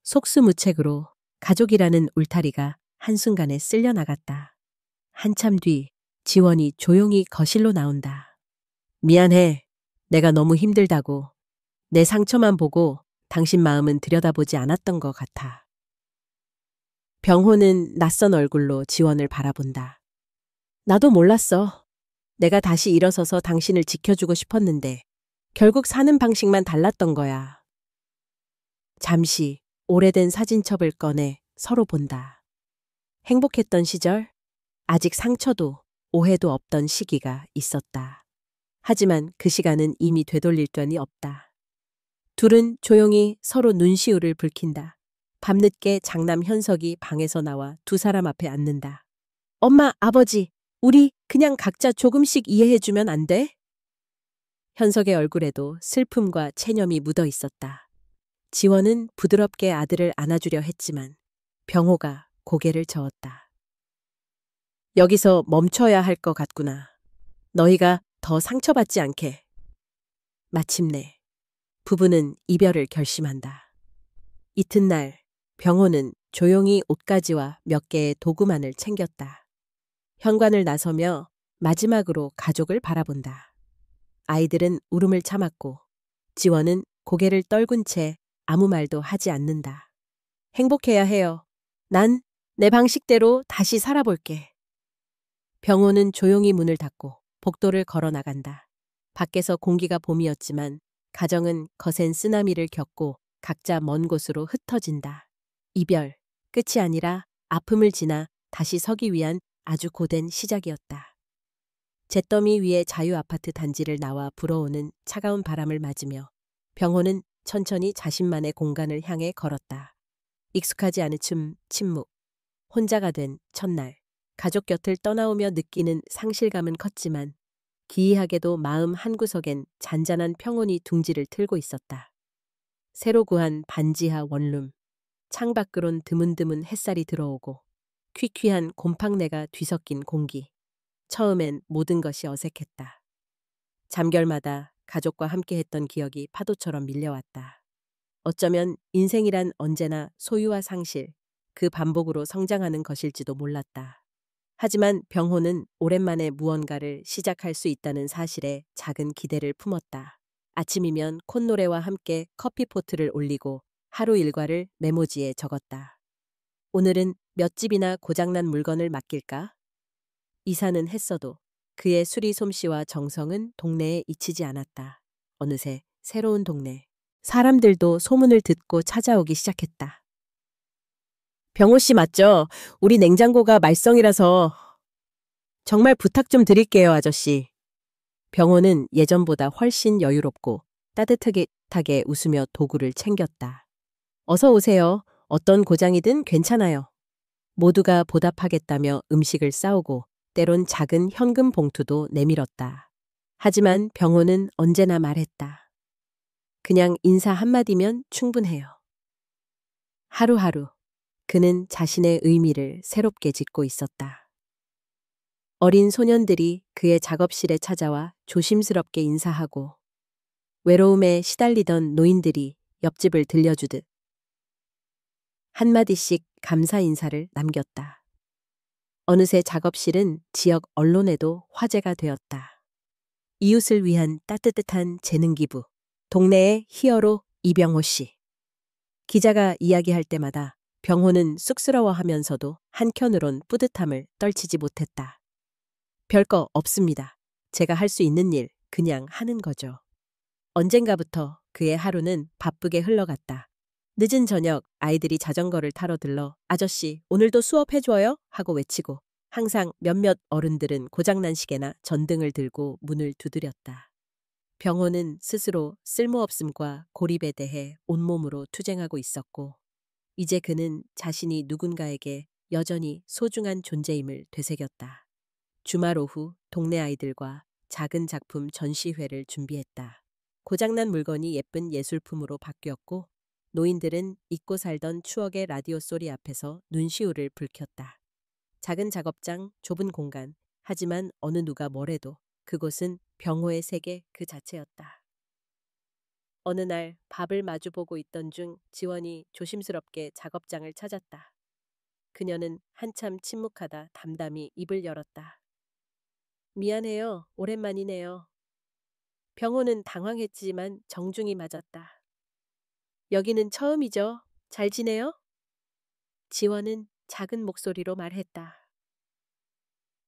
속수무책으로 가족이라는 울타리가 한순간에 쓸려나갔다. 한참 뒤 지원이 조용히 거실로 나온다. 미안해. 내가 너무 힘들다고. 내 상처만 보고 당신 마음은 들여다보지 않았던 것 같아. 병호는 낯선 얼굴로 지원을 바라본다. 나도 몰랐어. 내가 다시 일어서서 당신을 지켜주고 싶었는데 결국 사는 방식만 달랐던 거야. 잠시 오래된 사진첩을 꺼내 서로 본다. 행복했던 시절, 아직 상처도 오해도 없던 시기가 있었다. 하지만 그 시간은 이미 되돌릴 돈이 없다. 둘은 조용히 서로 눈시울을 붉힌다. 밤늦게 장남 현석이 방에서 나와 두 사람 앞에 앉는다. 엄마, 아버지, 우리 그냥 각자 조금씩 이해해주면 안 돼? 현석의 얼굴에도 슬픔과 체념이 묻어 있었다. 지원은 부드럽게 아들을 안아주려 했지만 병호가 고개를 저었다. 여기서 멈춰야 할 것 같구나. 너희가 더 상처받지 않게. 마침내 부부는 이별을 결심한다. 이튿날 병호는 조용히 옷가지와 몇 개의 도구만을 챙겼다. 현관을 나서며 마지막으로 가족을 바라본다. 아이들은 울음을 참았고 지원은 고개를 떨군 채 아무 말도 하지 않는다. 행복해야 해요. 난 내 방식대로 다시 살아볼게. 병호는 조용히 문을 닫고 복도를 걸어 나간다. 밖에서 공기가 봄이었지만 가정은 거센 쓰나미를 겪고 각자 먼 곳으로 흩어진다. 이별, 끝이 아니라 아픔을 지나 다시 서기 위한 아주 고된 시작이었다. 잿더미 위에 자유아파트 단지를 나와 불어오는 차가운 바람을 맞으며 병호는 천천히 자신만의 공간을 향해 걸었다. 익숙하지 않은 침묵. 혼자가 된 첫날. 가족 곁을 떠나오며 느끼는 상실감은 컸지만 기이하게도 마음 한구석엔 잔잔한 평온이 둥지를 틀고 있었다. 새로 구한 반지하 원룸. 창밖으론 드문드문 햇살이 들어오고 퀴퀴한 곰팡내가 뒤섞인 공기. 처음엔 모든 것이 어색했다. 잠결마다 가족과 함께했던 기억이 파도처럼 밀려왔다. 어쩌면 인생이란 언제나 소유와 상실, 그 반복으로 성장하는 것일지도 몰랐다. 하지만 병호는 오랜만에 무언가를 시작할 수 있다는 사실에 작은 기대를 품었다. 아침이면 콧노래와 함께 커피포트를 올리고 하루 일과를 메모지에 적었다. 오늘은 몇 집이나 고장난 물건을 맡길까? 이사는 했어도 그의 수리 솜씨와 정성은 동네에 잊히지 않았다. 어느새 새로운 동네, 사람들도 소문을 듣고 찾아오기 시작했다. 병호 씨 맞죠? 우리 냉장고가 말썽이라서 정말 부탁 좀 드릴게요, 아저씨. 병호는 예전보다 훨씬 여유롭고 따뜻하게 웃으며 도구를 챙겼다. 어서 오세요. 어떤 고장이든 괜찮아요. 모두가 보답하겠다며 음식을 싸오고 때론 작은 현금 봉투도 내밀었다. 하지만 병호는 언제나 말했다. 그냥 인사 한마디면 충분해요. 하루하루 그는 자신의 의미를 새롭게 짓고 있었다. 어린 소년들이 그의 작업실에 찾아와 조심스럽게 인사하고 외로움에 시달리던 노인들이 옆집을 들려주듯 한마디씩 감사 인사를 남겼다. 어느새 작업실은 지역 언론에도 화제가 되었다. 이웃을 위한 따뜻한 재능 기부. 동네의 히어로 이병호 씨. 기자가 이야기할 때마다 병호는 쑥스러워하면서도 한켠으론 뿌듯함을 떨치지 못했다. 별거 없습니다. 제가 할 수 있는 일 그냥 하는 거죠. 언젠가부터 그의 하루는 바쁘게 흘러갔다. 늦은 저녁 아이들이 자전거를 타러 들러 아저씨 오늘도 수업해줘요 하고 외치고 항상 몇몇 어른들은 고장난 시계나 전등을 들고 문을 두드렸다. 병호는 스스로 쓸모없음과 고립에 대해 온몸으로 투쟁하고 있었고 이제 그는 자신이 누군가에게 여전히 소중한 존재임을 되새겼다. 주말 오후 동네 아이들과 작은 작품 전시회를 준비했다. 고장난 물건이 예쁜 예술품으로 바뀌었고 노인들은 잊고 살던 추억의 라디오 소리 앞에서 눈시울을 붉혔다. 작은 작업장, 좁은 공간. 하지만 어느 누가 뭐래도 그곳은 병호의 세계 그 자체였다. 어느 날 밥을 마주보고 있던 중 지원이 조심스럽게 작업장을 찾았다. 그녀는 한참 침묵하다 담담히 입을 열었다. 미안해요. 오랜만이네요. 병호는 당황했지만 정중히 맞았다. 여기는 처음이죠. 잘 지내요? 지원은 작은 목소리로 말했다.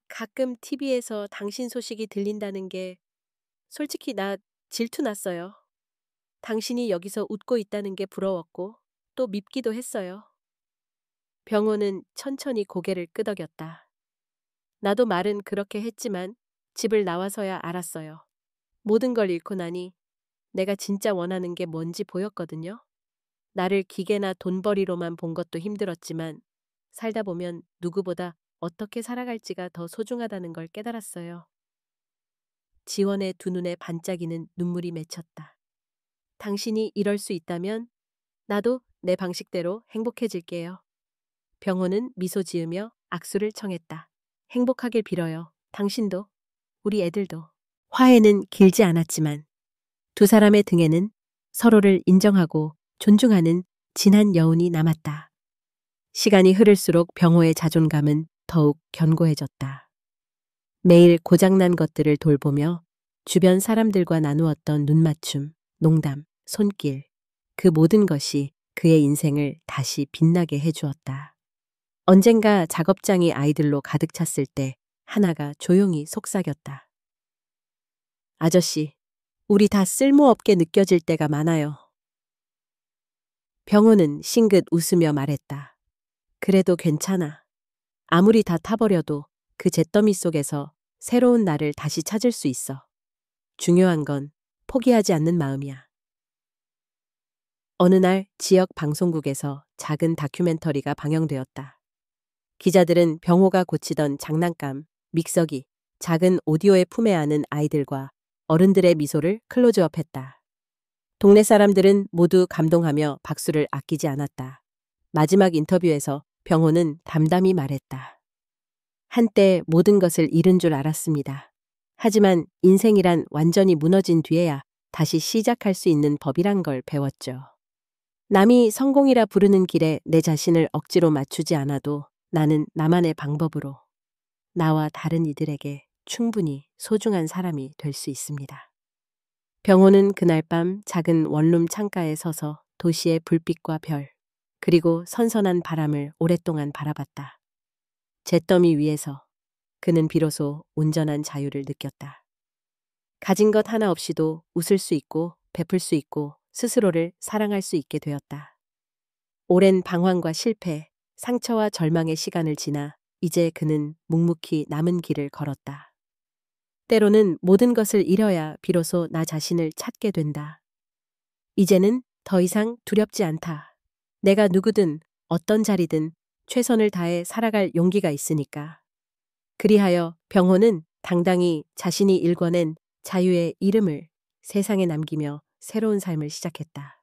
가끔 TV에서 당신 소식이 들린다는 게 솔직히 나 질투났어요. 당신이 여기서 웃고 있다는 게 부러웠고 또 밉기도 했어요. 병호는 천천히 고개를 끄덕였다. 나도 말은 그렇게 했지만 집을 나와서야 알았어요. 모든 걸 잃고 나니 내가 진짜 원하는 게 뭔지 보였거든요. 나를 기계나 돈벌이로만 본 것도 힘들었지만 살다 보면 누구보다 어떻게 살아갈지가 더 소중하다는 걸 깨달았어요. 지원의 두 눈에 반짝이는 눈물이 맺혔다. 당신이 이럴 수 있다면 나도 내 방식대로 행복해질게요. 병호는 미소 지으며 악수를 청했다. 행복하길 빌어요. 당신도, 우리 애들도. 화해는 길지 않았지만 두 사람의 등에는 서로를 인정하고 존중하는 진한 여운이 남았다. 시간이 흐를수록 병호의 자존감은 더욱 견고해졌다. 매일 고장난 것들을 돌보며 주변 사람들과 나누었던 눈맞춤, 농담, 손길, 그 모든 것이 그의 인생을 다시 빛나게 해주었다. 언젠가 작업장이 아이들로 가득 찼을 때 하나가 조용히 속삭였다. 아저씨, 우리 다 쓸모없게 느껴질 때가 많아요. 병호는 싱긋 웃으며 말했다. 그래도 괜찮아. 아무리 다 타버려도 그 잿더미 속에서 새로운 나를 다시 찾을 수 있어. 중요한 건 포기하지 않는 마음이야. 어느 날 지역 방송국에서 작은 다큐멘터리가 방영되었다. 기자들은 병호가 고치던 장난감, 믹서기, 작은 오디오의 품에 안은 아이들과 어른들의 미소를 클로즈업했다. 동네 사람들은 모두 감동하며 박수를 아끼지 않았다. 마지막 인터뷰에서 병호는 담담히 말했다. 한때 모든 것을 잃은 줄 알았습니다. 하지만 인생이란 완전히 무너진 뒤에야 다시 시작할 수 있는 법이란 걸 배웠죠. 남이 성공이라 부르는 길에 내 자신을 억지로 맞추지 않아도 나는 나만의 방법으로 나와 다른 이들에게 충분히 소중한 사람이 될 수 있습니다. 병호는 그날 밤 작은 원룸 창가에 서서 도시의 불빛과 별, 그리고 선선한 바람을 오랫동안 바라봤다. 잿더미 위에서 그는 비로소 온전한 자유를 느꼈다. 가진 것 하나 없이도 웃을 수 있고 베풀 수 있고 스스로를 사랑할 수 있게 되었다. 오랜 방황과 실패, 상처와 절망의 시간을 지나 이제 그는 묵묵히 남은 길을 걸었다. 때로는 모든 것을 잃어야 비로소 나 자신을 찾게 된다. 이제는 더 이상 두렵지 않다. 내가 누구든 어떤 자리든 최선을 다해 살아갈 용기가 있으니까. 그리하여 병호는 당당히 자신이 일궈낸 자유의 이름을 세상에 남기며 새로운 삶을 시작했다.